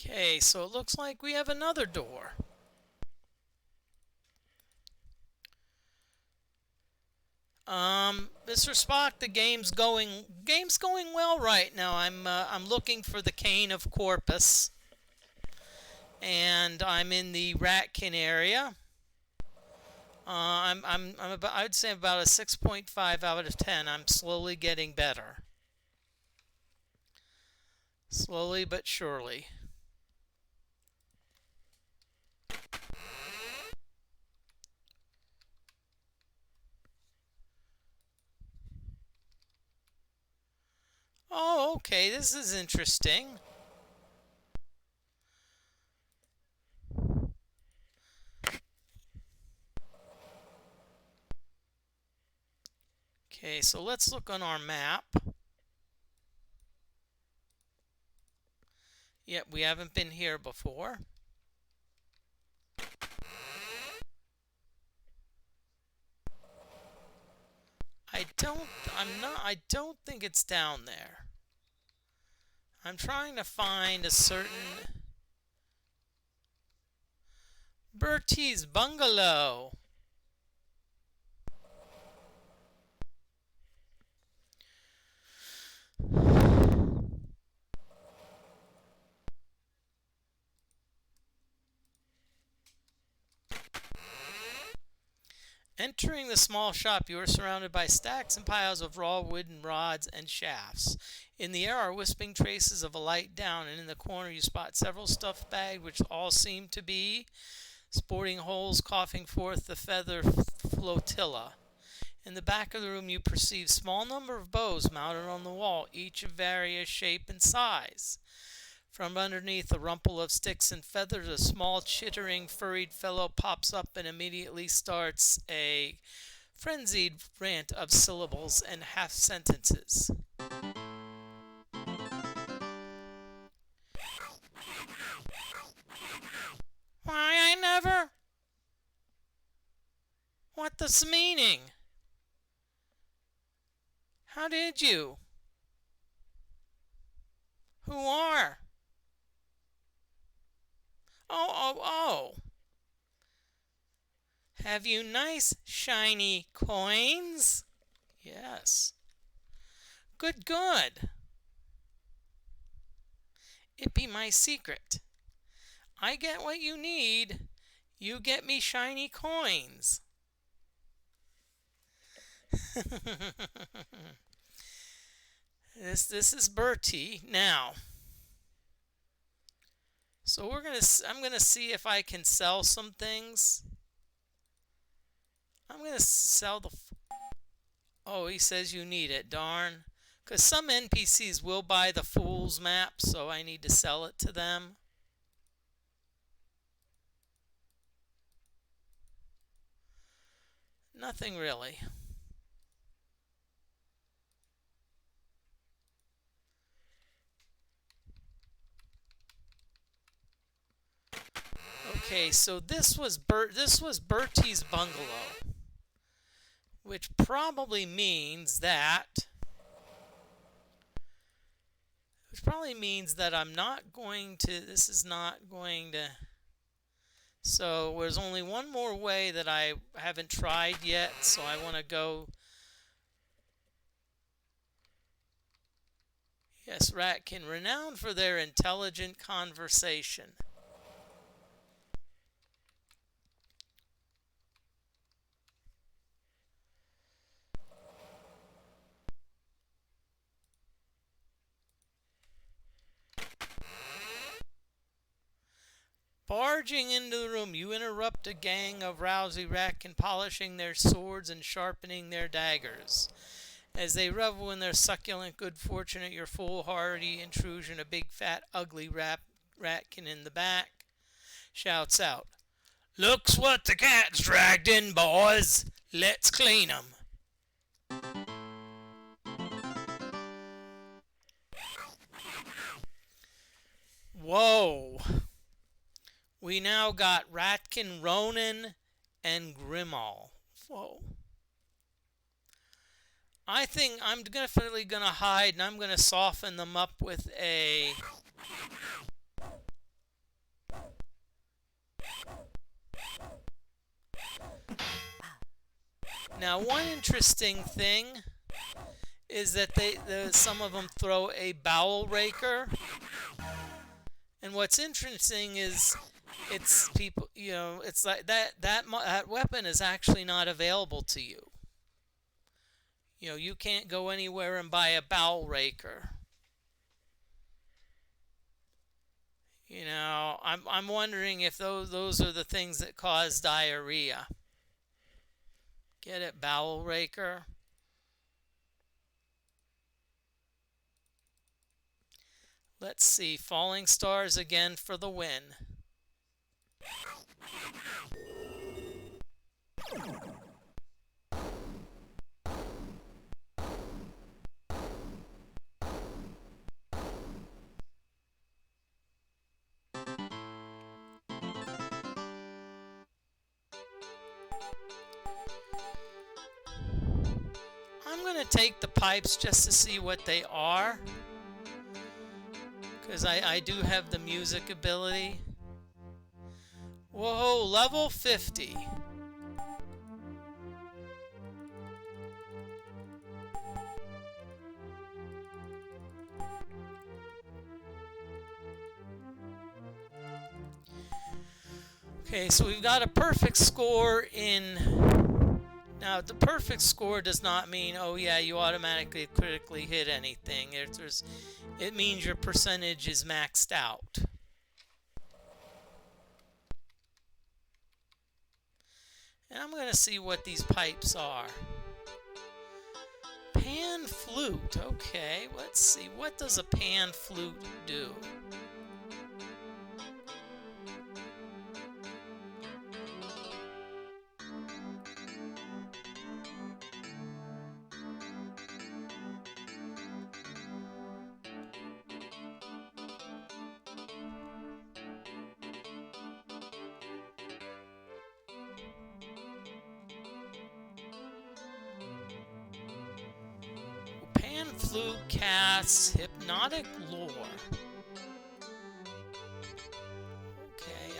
Okay, so it looks like we have another door. Mr. Spock, the game's going well right now. I'm looking for the cane of Corpus, and I'm in the Ratkin area. I'd say about a 6.5 out of 10. I'm slowly getting better. Slowly but surely. Oh, okay, this is interesting. Okay, so let's look on our map. Yep, we haven't been here before. I don't think it's down there. I'm trying to find a certain Bertie's bungalow. Entering the small shop, you are surrounded by stacks and piles of raw wooden rods and shafts. In the air are wisping traces of a light down, and in the corner you spot several stuffed bags, which all seem to be sporting holes coughing forth the feather flotilla. In the back of the room you perceive a small number of bows mounted on the wall, each of various shape and size. From underneath a rumple of sticks and feathers, a small, chittering, furried fellow pops up and immediately starts a frenzied rant of syllables and half sentences. Why, I never... What this meaning? How did you? Who are? Oh. Have you nice, shiny coins? Yes. Good. It be my secret. I get what you need. You get me shiny coins. This is Bertie now. So I'm gonna see if I can sell some things. I'm gonna sell the. Oh, he says you need it. Darn. Because some NPCs will buy the Fool's map, so I need to sell it to them. Nothing really. Okay, so this was Bertie's bungalow, which probably means that I'm not going to. This is not going to. So there's only one more way that I haven't tried yet, so I want to go. Yes, Ratkin, renowned for their intelligent conversation. Barging into the room, you interrupt a gang of Rousey Ratkin polishing their swords and sharpening their daggers. As they revel in their succulent good fortune at your foolhardy intrusion, a big, fat, ugly Ratkin in the back shouts out, "Looks what the cat's dragged in, boys! Let's clean 'em!" Whoa! We now got Ratkin, Ronan, and Grimall. Whoa. I think I'm definitely going to hide, and I'm going to soften them up with a... Now, one interesting thing is that some of them throw a bowel raker. And what's interesting is it's people, it's like that weapon is actually not available to you. You can't go anywhere and buy a bowel raker. I'm wondering if those are the things that cause diarrhea. Get it, bowel raker? Let's see, falling stars again for the win. I'm going to take the pipes just to see what they are, because I do have the music ability. Whoa, level 50. Okay, so we've got a perfect score in... Now, the perfect score does not mean, oh yeah, you automatically critically hit anything. It means your percentage is maxed out. And I'm going to see what these pipes are. Pan flute. Okay, let's see. What does a pan flute do? Pan flute casts hypnotic lore. Okay,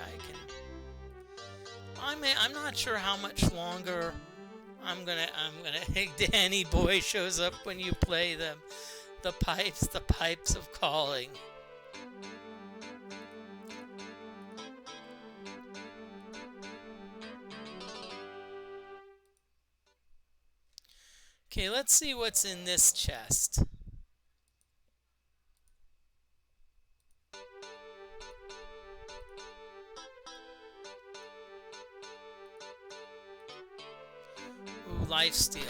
I'm not sure how much longer I'm gonna Danny Boy shows up when you play them. The pipes of calling. Okay, let's see what's in this chest. Ooh, Life Stealer.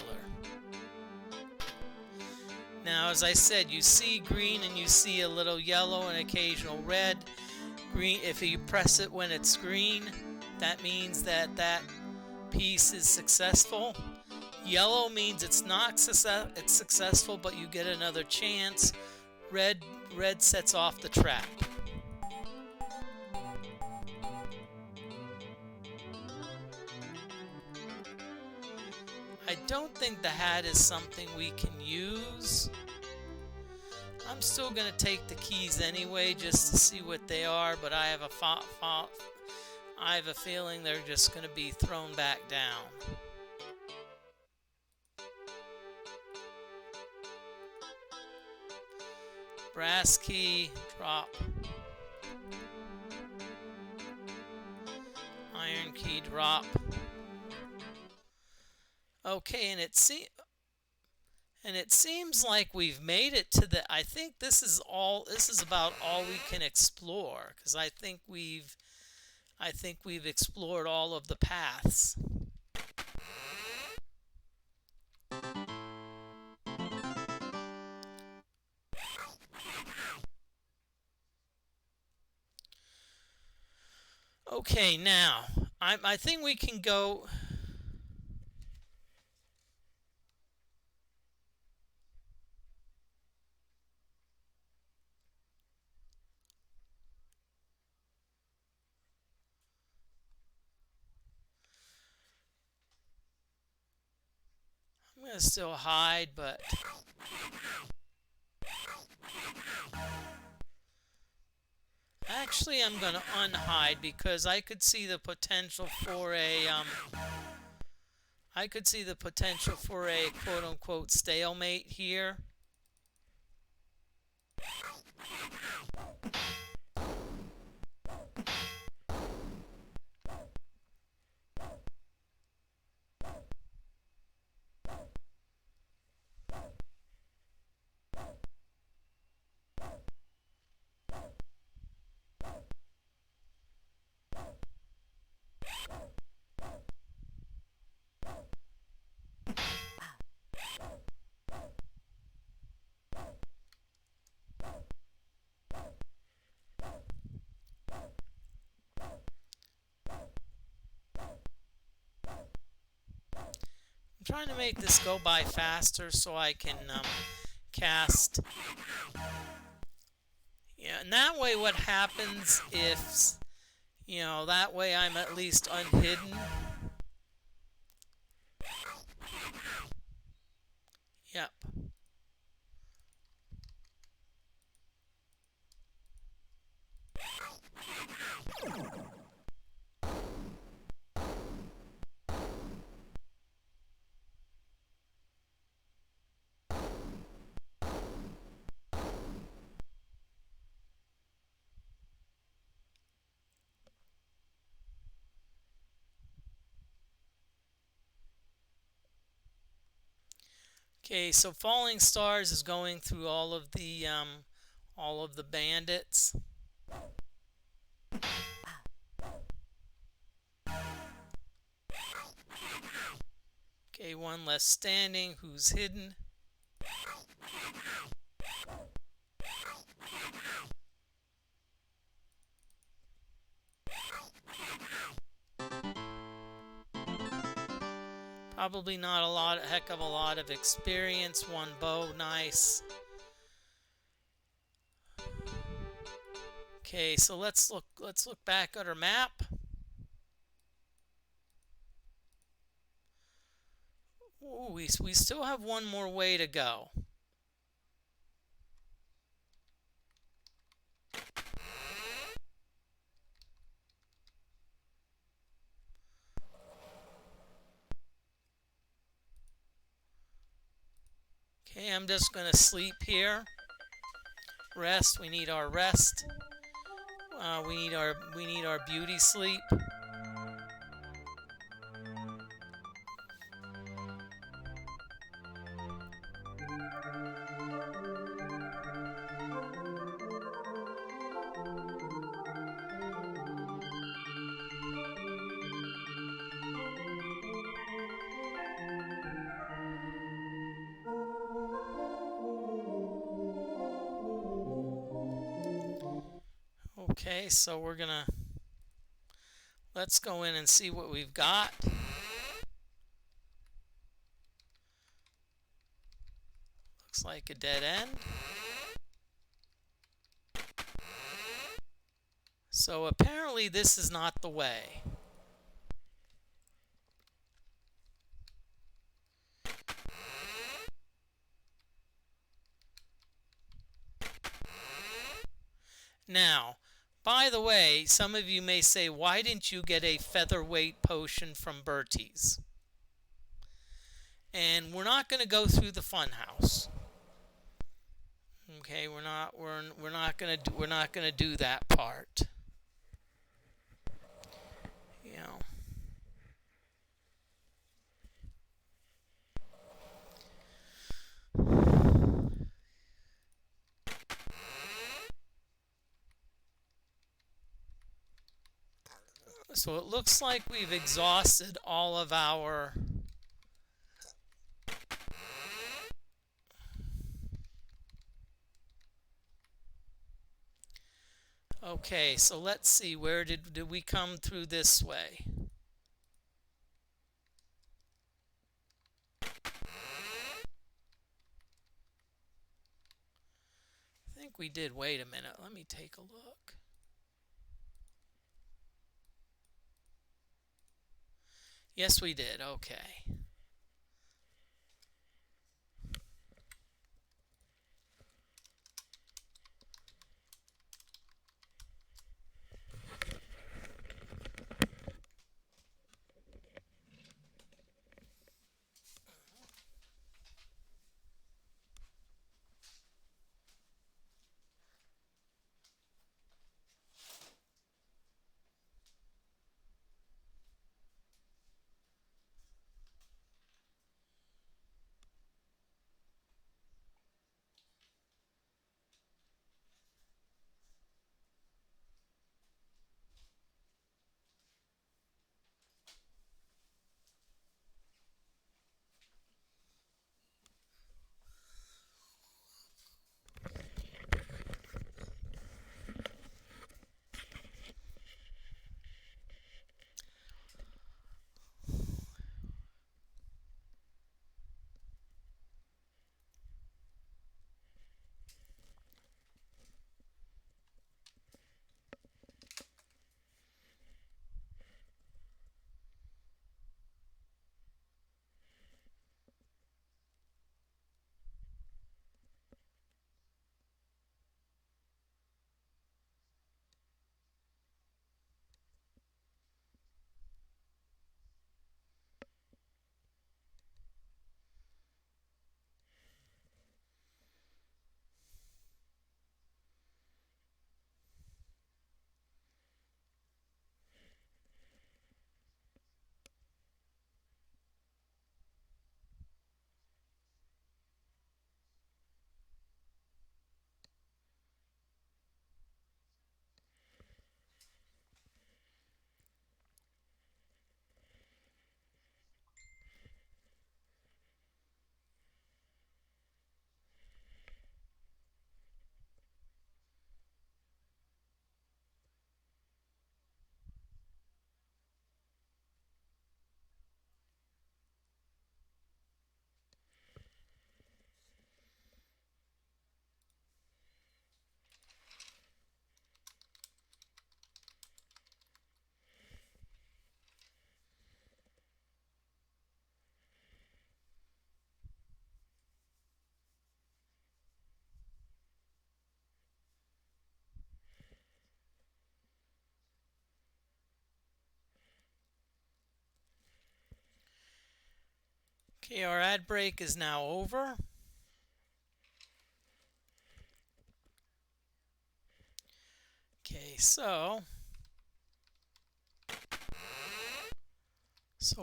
Now, as I said, you see green and you see a little yellow and occasional red. Green, if you press it when it's green, that means that piece is successful. Yellow means it's not it's successful, but you get another chance. Red sets off the trap. I don't think the hat is something we can use. I'm still going to take the keys anyway just to see what they are, but I have a feeling they're just going to be thrown back down. Brass key, drop. Iron key, drop. Okay, and it seems like we've made it to the... I think this is about all we can explore, because I think we've explored all of the paths. Okay, now I think we can go. I'm gonna still hide, but actually I'm gonna unhide because I could see the potential for a quote-unquote stalemate here. I'm trying to make this go by faster so I can cast. Yeah, and that way what happens if, that way I'm at least unhidden. Yep. Okay, so Falling Stars is going through all of the bandits. Okay, one less standing. Who's hidden? Probably not a heck of a lot of experience. One bow, nice. Okay, so let's look back at our map. Ooh, we still have one more way to go. Okay, I'm just gonna sleep here. Rest. We need our rest. We need our beauty sleep. Okay, so let's go in and see what we've got. Looks like a dead end. So apparently this is not the way. Now, by the way, some of you may say, why didn't you get a featherweight potion from Bertie's? And we're not going to go through the funhouse. Okay, we're not going to do that part. You know. So it looks like we've exhausted all of our Okay, so let's see, where did we come through this way? I think we did. Wait a minute, let me take a look. Yes, we did. Okay. Okay, our ad break is now over. Okay, so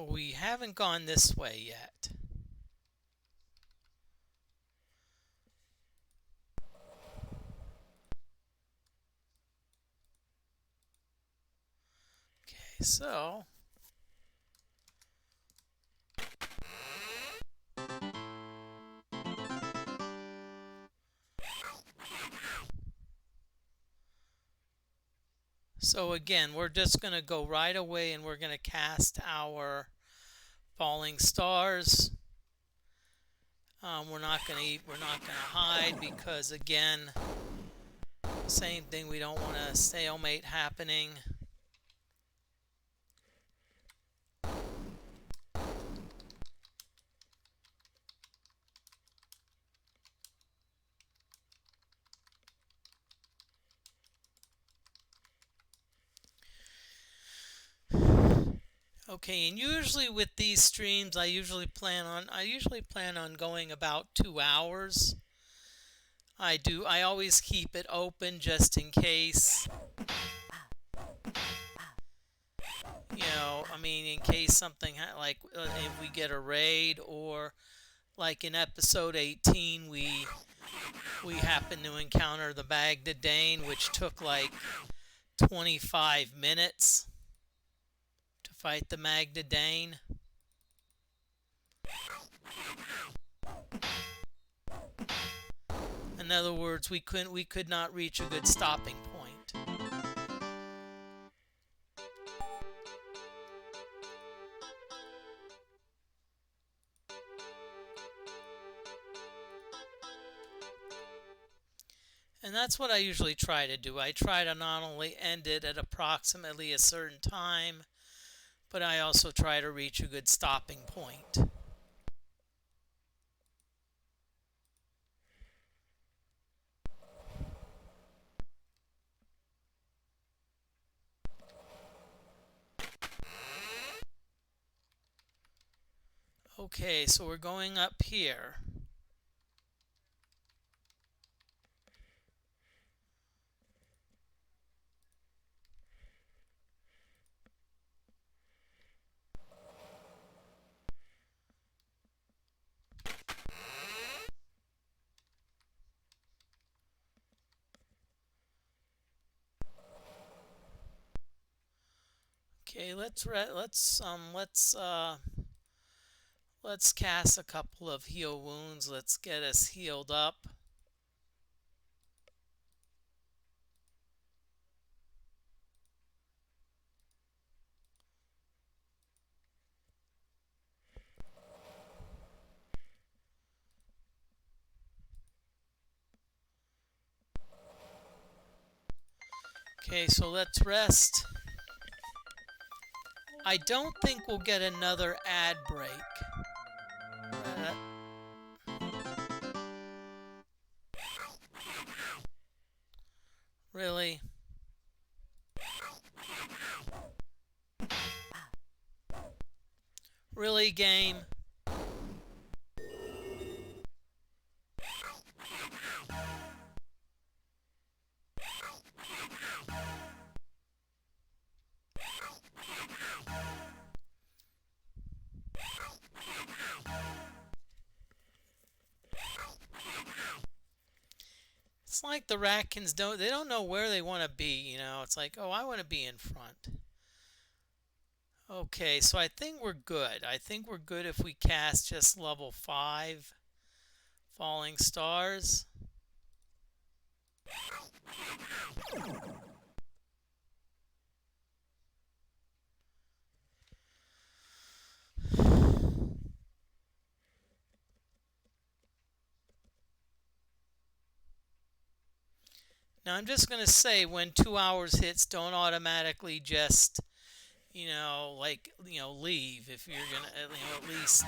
we haven't gone this way yet. Okay, so again, we're just going to go right away and we're going to cast our falling stars. We're not going to hide because again, same thing, we don't want a stalemate happening. Okay, and usually with these streams, I usually plan on going about 2 hours. I always keep it open just in case. I mean, in case something like if we get a raid, or like in episode 18, we happened to encounter the Magna Dane, which took like 25 minutes to fight the Magna Dane. In other words, we could not reach a good stopping point. And that's what I usually try to do. I try to not only end it at approximately a certain time, but I also try to reach a good stopping point. Okay, so we're going up here. Okay, let's cast a couple of heal wounds. Let's get us healed up. Okay, so let's rest. I don't think we'll get another ad break. Really? Really, game? It's like the Ratkins don't know where they want to be, It's like, oh, I want to be in front. Okay, so I think we're good. I think we're good if we cast just level 5 Falling Stars. Now I'm just going to say, when 2 hours hits, don't automatically just, leave if you're going to, at least.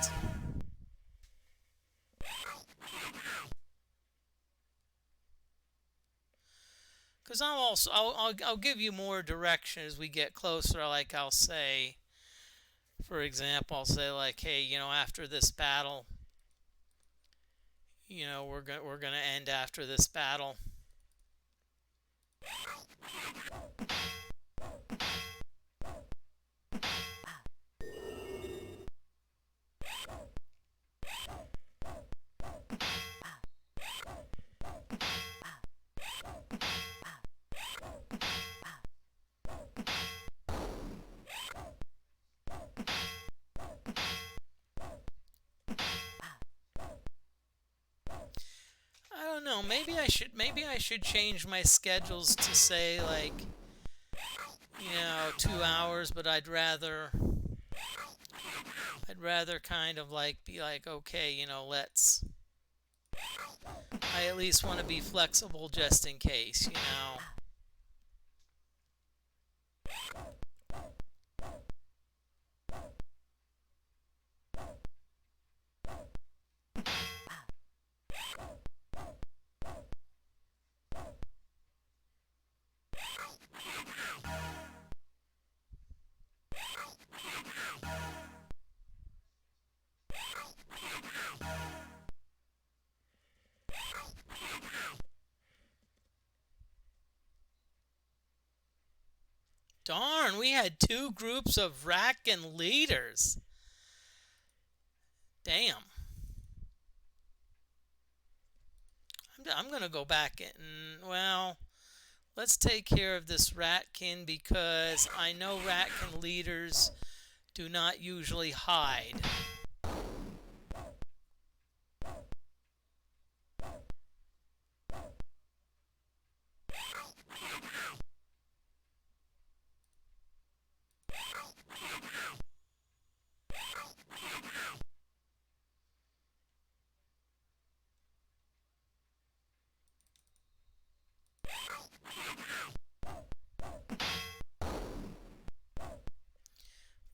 Because I'll give you more direction as we get closer. Like I'll say, For example, I'll say like, hey, after this battle, we're gonna end after this battle. I don't know. Maybe I should change my schedules to say like 2 hours, but I'd rather kind of like be like, okay, let's. I at least want to be flexible just in case. Darn, we had two groups of Racken leaders. Damn. I'm gonna go back and, well, let's take care of this Ratkin because I know Ratkin leaders do not usually hide.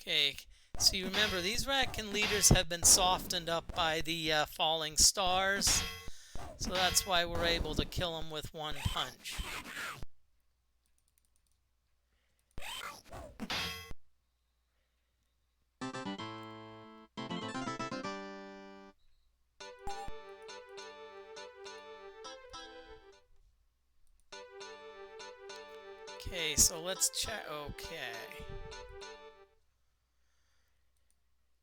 Okay, see, remember, these Ratkin leaders have been softened up by the falling stars, so that's why we're able to kill them with one punch. Okay, so let's check. Okay.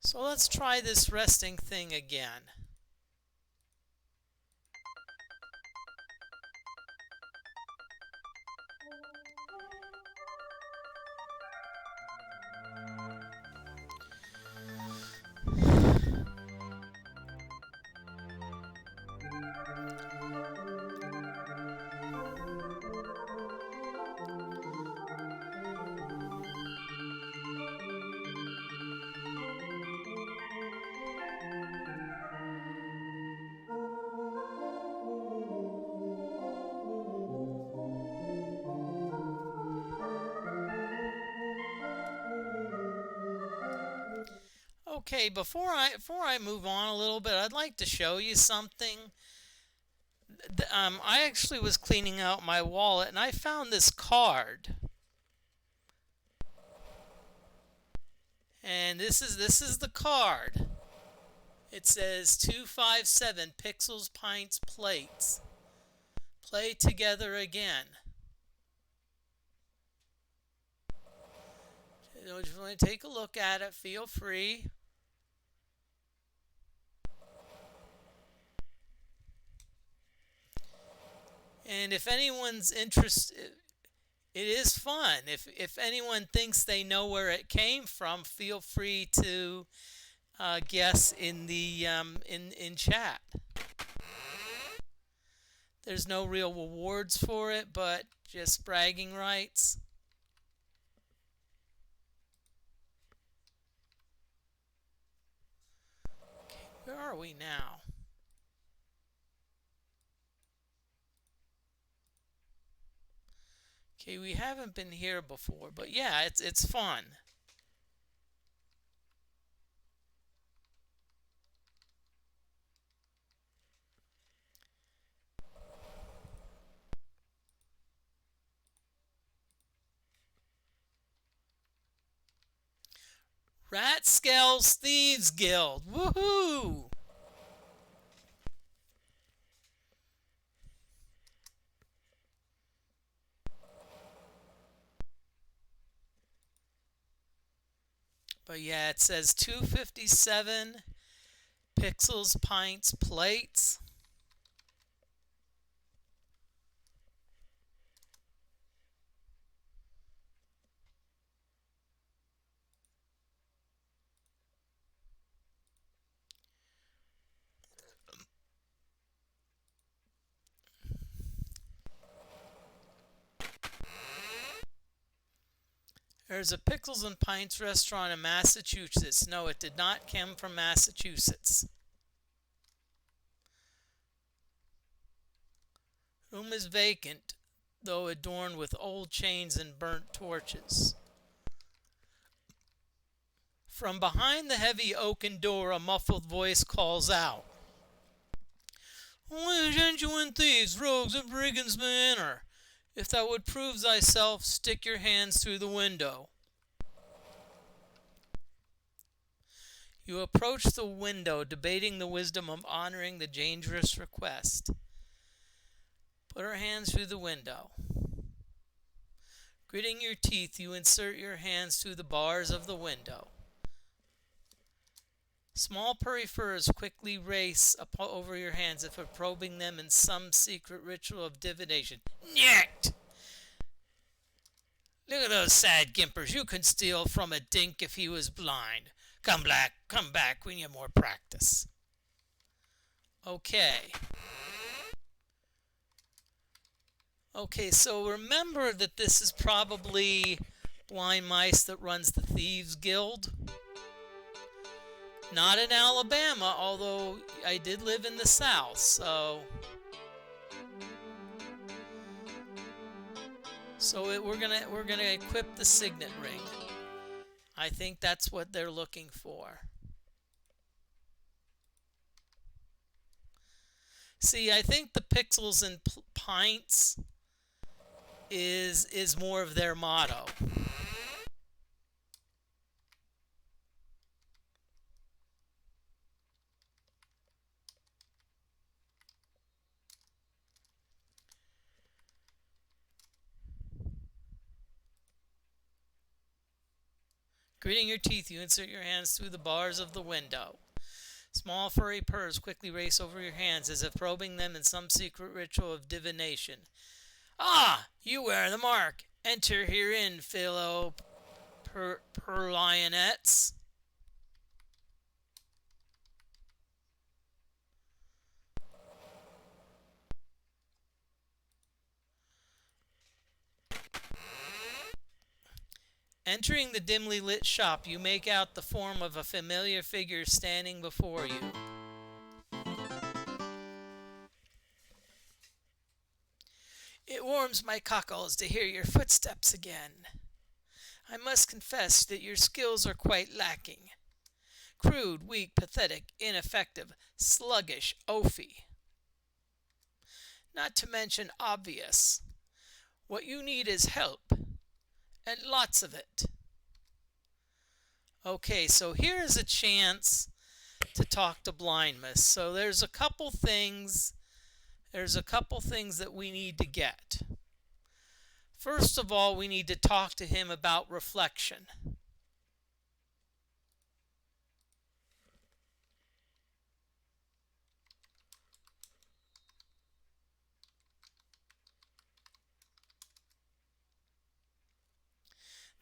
So let's try this resting thing again. Okay, before I move on a little bit, I'd like to show you something. I actually was cleaning out my wallet and I found this card. And this is the card. It says 257 Pixels, Pints, Plates. Play together again. If you want to take a look at it, feel free. And if anyone's interested, it is fun. If anyone thinks they know where it came from, feel free to guess in the in chat. There's no real rewards for it, but just bragging rights. Okay, where are we now? Okay, we haven't been here before, but yeah, it's fun. Ratskells Thieves Guild. Woohoo! But yeah, it says 257 pixels, pints, plates. There's a Pickles and Pints restaurant in Massachusetts. No, it did not come from Massachusetts. Room is vacant, though adorned with old chains and burnt torches. From behind the heavy oaken door, a muffled voice calls out. Only genuine thieves, rogues, and brigands may enter. If thou would prove thyself, stick your hands through the window. You approach the window, debating the wisdom of honoring the dangerous request. Put her hands through the window. Gritting your teeth, you insert your hands through the bars of the window. Small purry furs quickly race over your hands as if probing them in some secret ritual of divination. Nyet! Look at those sad gimpers. You can steal from a dink if he was blind. Come back when you have more practice. Okay. Okay, so remember that this is probably Blind Mice that runs the Thieves Guild. Not in Alabama, although I did live in the South, so we're gonna equip the signet ring. I think that's what they're looking for. See, I think the pixels and pints is more of their motto. Gritting your teeth, you insert your hands through the bars of the window. Small furry purrs quickly race over your hands as if probing them in some secret ritual of divination. Ah, you wear the mark. Enter herein, fellow purlionettes. Entering the dimly lit shop, you make out the form of a familiar figure standing before you. It warms my cockles to hear your footsteps again. I must confess that your skills are quite lacking. Crude, weak, pathetic, ineffective, sluggish, oafy. Not to mention obvious. What you need is help. And lots of it. Okay, so here is a chance to talk to Blind Mice. So there's a couple things that we need to get. First of all, we need to talk to him about reflection.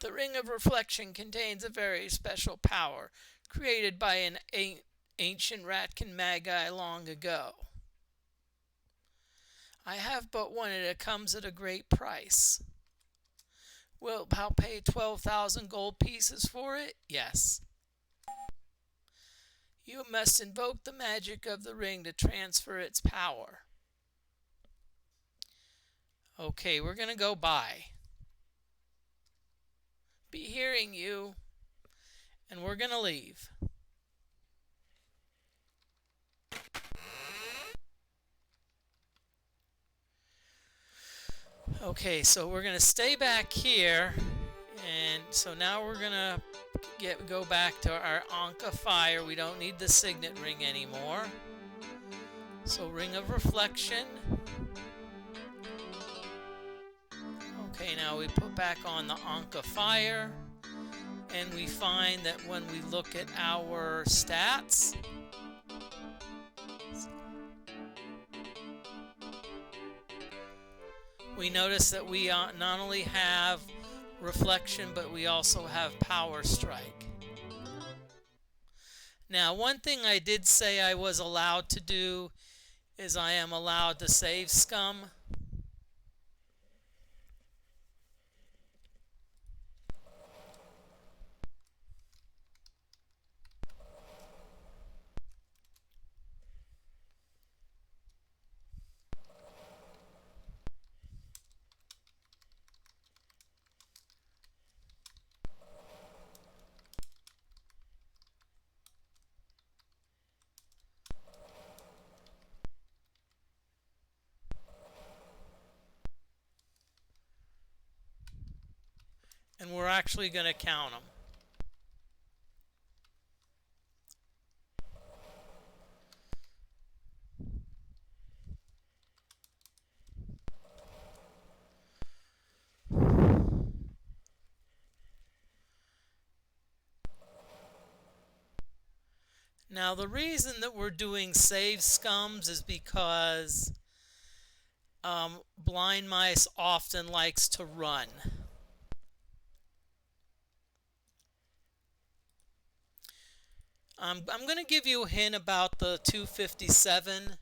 The Ring of Reflection contains a very special power created by an ancient Ratkin Magi long ago. I have but one and it comes at a great price. Wilt thou pay 12,000 gold pieces for it? Yes. You must invoke the magic of the ring to transfer its power. Okay, we're going to go buy. Be hearing you, and we're going to leave. Okay, so we're going to stay back here, and so now we're going to Go back to our Ankh of Fire. We don't need the Signet Ring anymore. So Ring of Reflection. Okay, now we put back on the Ankh of Fire. And we find that when we look at our stats, we notice that we not only have Reflection, but we also have Power Strike. Now, one thing I did say I was allowed to do is I am allowed to save scum. And we're actually going to count them. Now the reason that we're doing save scums is because blind mice often likes to run. I'm going to give you a hint about the 257.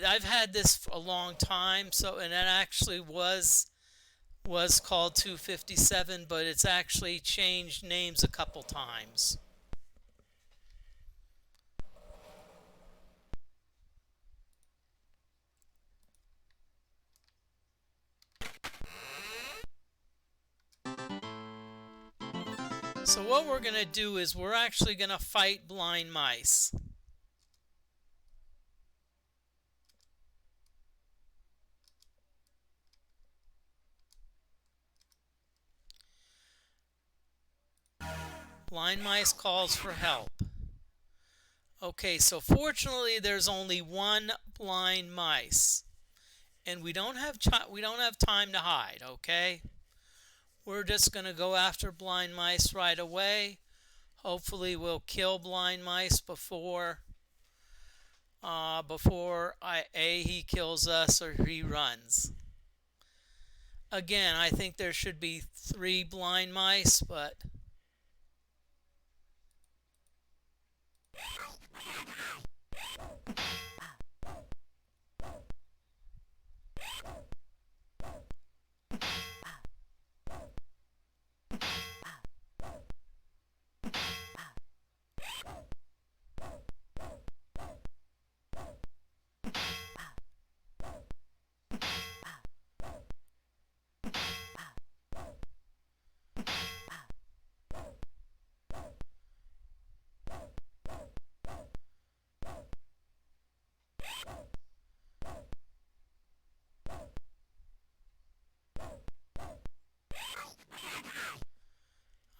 I've had this for a long time, and it actually was called 257, but it's actually changed names a couple times. So what we're going to do is we're actually going to fight blind mice. Blind mice calls for help. Okay, so fortunately there's only one blind mice, and we don't have time to hide. Okay, we're just going to go after blind mice right away. Hopefully we'll kill blind mice before he kills us or he runs. Again, I think there should be 3 blind mice, but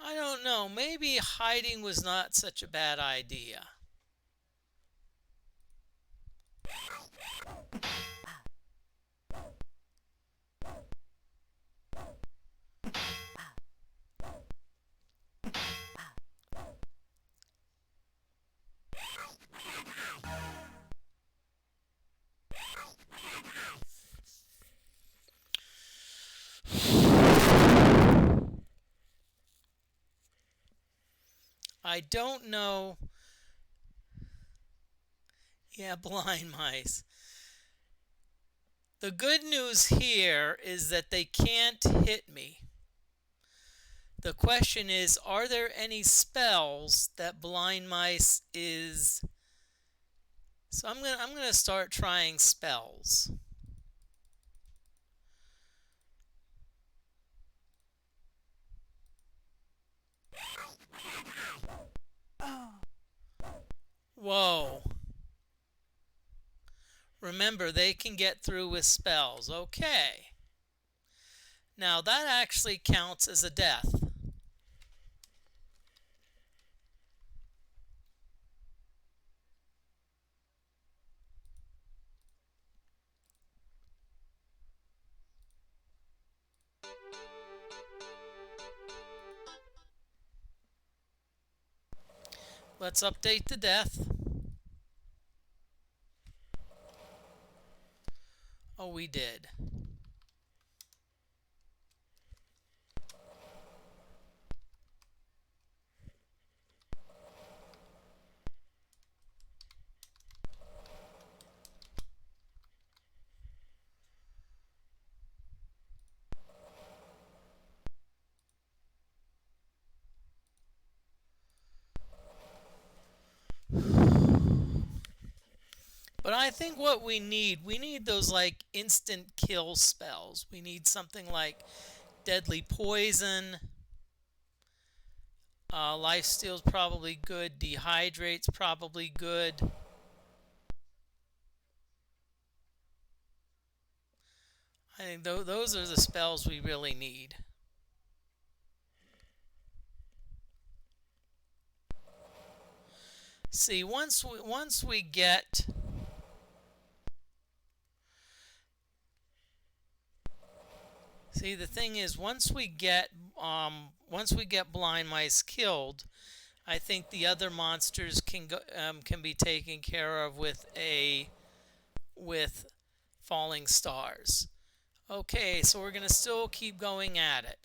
I don't know, maybe hiding was not such a bad idea. I don't know. Yeah, blind mice. The good news here is that they can't hit me. The question is, are there any spells that blind mice is... So I'm gonna start trying spells. Whoa. Remember, they can get through with spells. Okay. Now that actually counts as a death. Let's update the death. Oh, we did. But I think what we need those like instant kill spells. We need something like deadly poison. Lifesteal's probably good. Dehydrate's probably good. I think those are the spells we really need. See, once we get See, the thing is, once we get blind mice killed, I think the other monsters can be taken care of with falling stars. Okay, so we're gonna still keep going at it.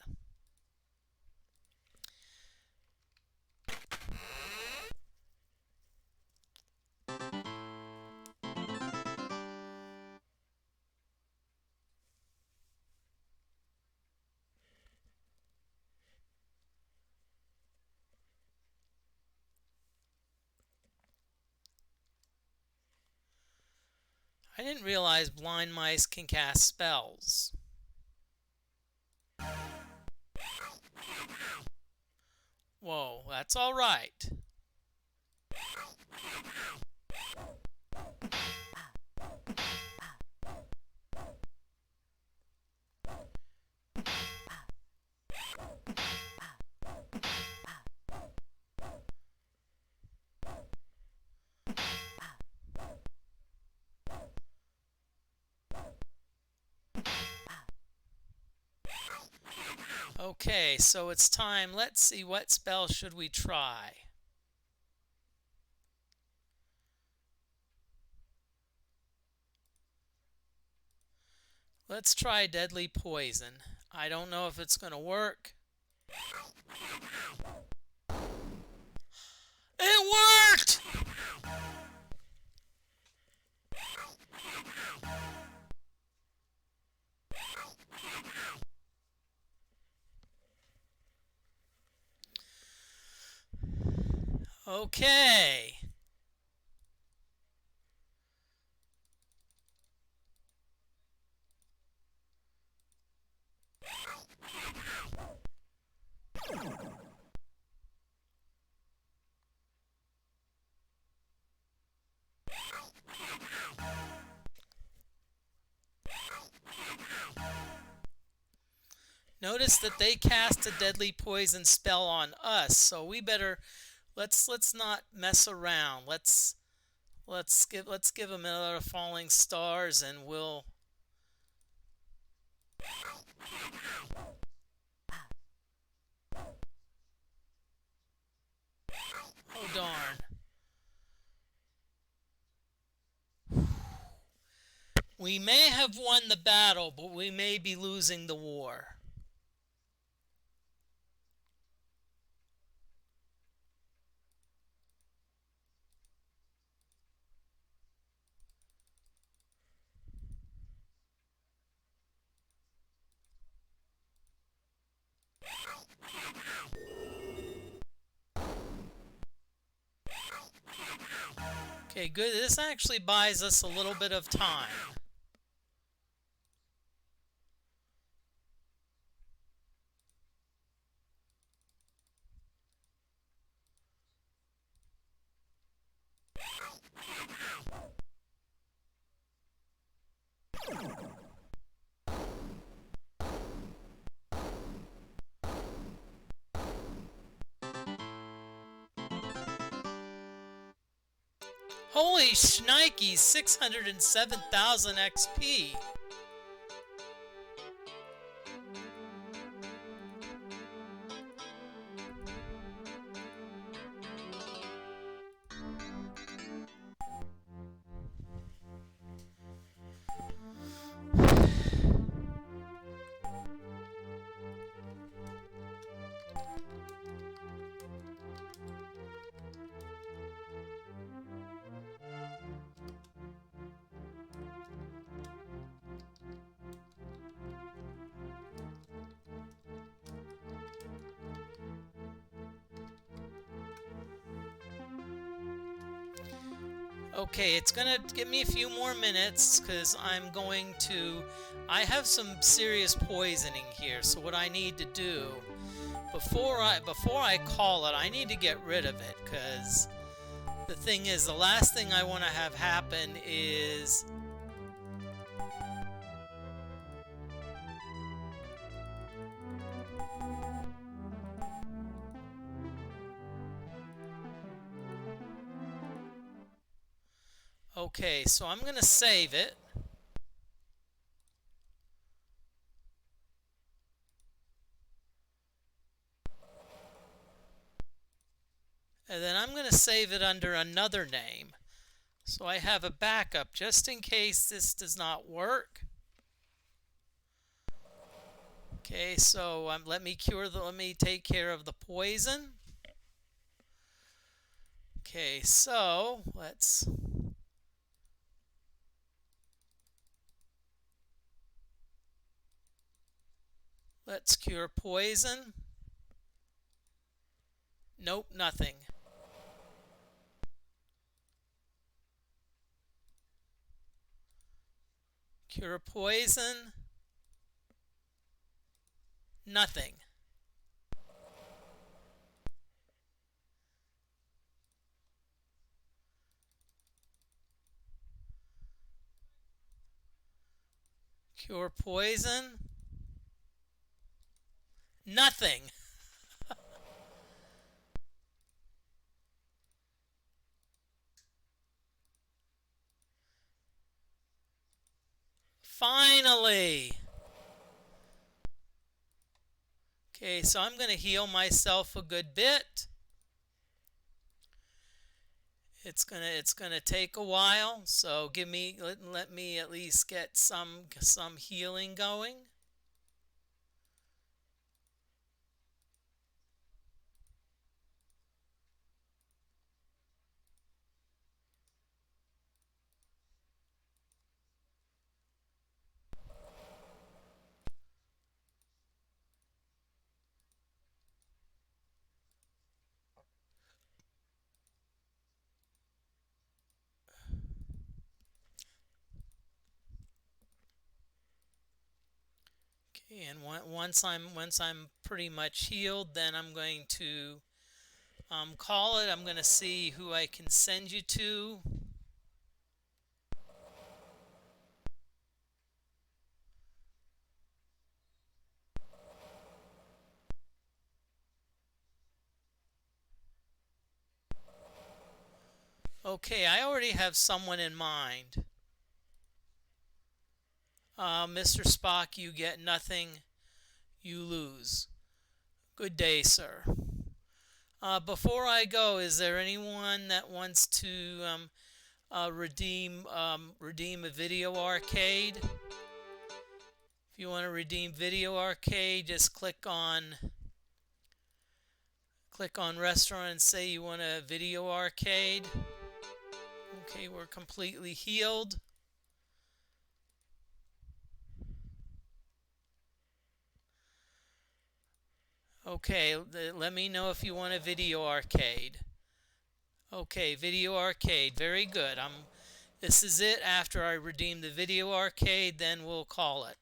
I didn't realize blind mice can cast spells. Whoa, that's all right. Okay, so it's time. Let's see, what spell should we try? Let's try deadly poison. I don't know if it's going to work. It worked! Okay. Notice that they cast a deadly poison spell on us, so we better let's not mess around. Let's give them another falling stars, and we'll. Oh darn. We may have won the battle, but we may be losing the war. Okay, good. This actually buys us a little bit of time. Holy shnikes, 607,000 XP. Okay, it's gonna give me a few more minutes because I have some serious poisoning here. So what I need to do before I call it, I need to get rid of it because the thing is, the last thing I want to have happen is okay, so I'm gonna save it. And then I'm going to save it under another name. So I have a backup just in case this does not work. Okay, so let me take care of the poison. Okay, so let's cure poison. Nope, nothing. Cure poison. Nothing. Cure poison. Nothing. Finally. Okay, so I'm going to heal myself a good bit. It's gonna take a while, so let me at least get some healing going. Okay, and once I'm pretty much healed, then I'm going to call it. I'm going to see who I can send you to. Okay, I already have someone in mind. Mr. Spock, you get nothing. You lose. Good day, sir. Before I go, is there anyone that wants to redeem a video arcade? If you want to redeem video arcade, just click on restaurant and say you want a video arcade. Okay, we're completely healed. Okay, let me know if you want a video arcade. Okay, video arcade, very good. This is it. After I redeem the video arcade, then we'll call it.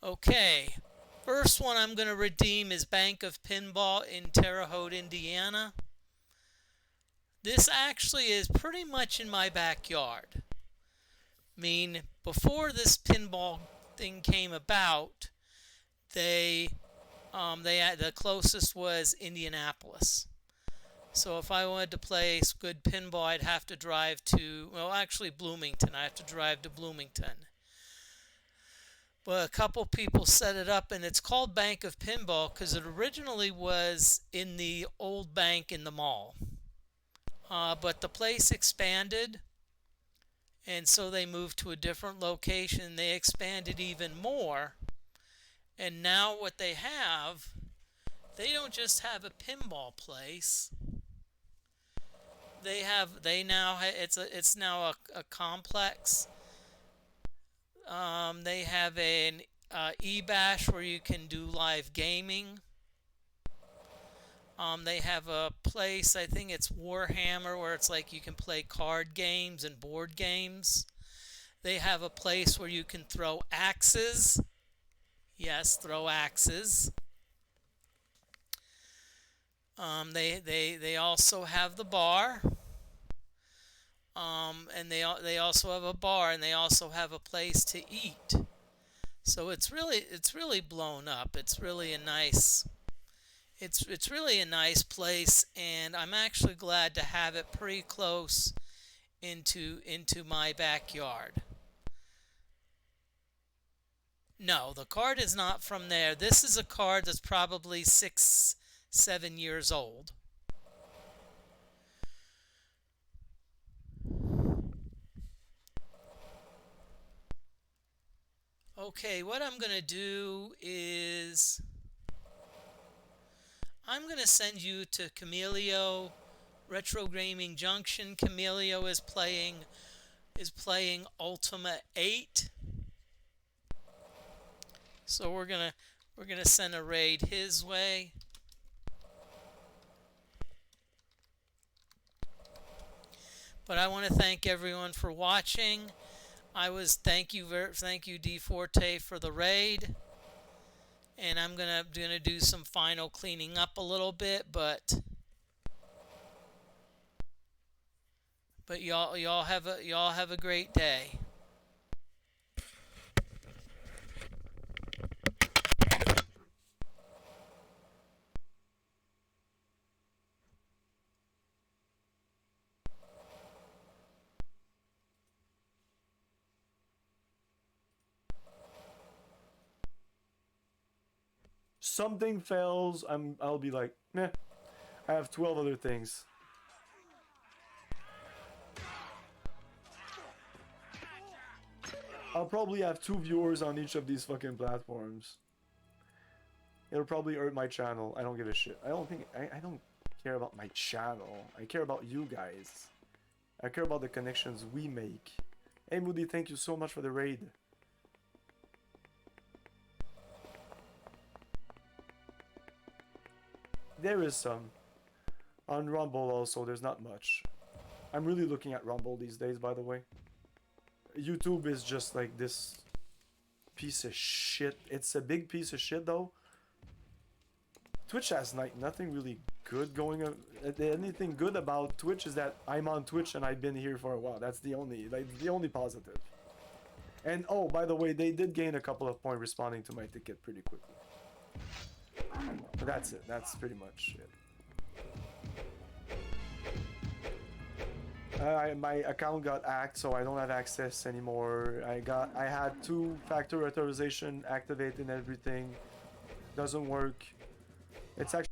Okay, first one I'm going to redeem is Bank of Pinball in Terre Haute, Indiana. This actually is pretty much in my backyard. I mean, before this pinball thing came about, the closest was Indianapolis. So if I wanted to play good pinball, I'd have to drive to, well, actually Bloomington. I have to drive to Bloomington. But a couple people set it up, and it's called Bank of Pinball because it originally was in the old bank in the mall. But the place expanded, and so they moved to a different location. They expanded even more, and now what they have They don't just have a pinball place. It's now a complex. They have an e-bash where you can do live gaming. They have a place, I think it's Warhammer, where it's like you can play card games and board games. They have a place where you can throw axes. Yes, throw axes. They also have the bar. They also have a bar, and they also have a place to eat. So it's really blown up. It's really a nice place, and I'm actually glad to have it pretty close into my backyard. No, the card is not from there. This is a card that's probably 7 years old. Okay, what I'm going to do is I'm going to send you to Camelio Retro Gaming Junction. Camelio is playing Ultima 8. So we're gonna send a raid his way. But I want to thank everyone for watching. Thank you DFortae for the raid. And I'm gonna do some final cleaning up a little bit, but y'all have a great day.
Something fails, I'll be like, meh. I have 12 other things. I'll probably have 2 viewers on each of these fucking platforms. It'll probably hurt my channel. I don't give a shit. I don't care about my channel. I care about you guys. I care about the connections we make. Hey Moody, thank you so much for the raid. There is some. On Rumble also, there's not much. I'm really looking at Rumble these days, by the way. YouTube is just like this piece of shit. It's a big piece of shit though. Twitch has nothing really good going on. Anything good about Twitch is that I'm on Twitch and I've been here for a while. That's the only positive. And oh, by the way, they did gain a couple of points responding to my ticket pretty quickly. But that's it. That's pretty much it. My account got hacked, so I don't have access anymore. I had 2-factor authorization activated and everything. Doesn't work. It's actually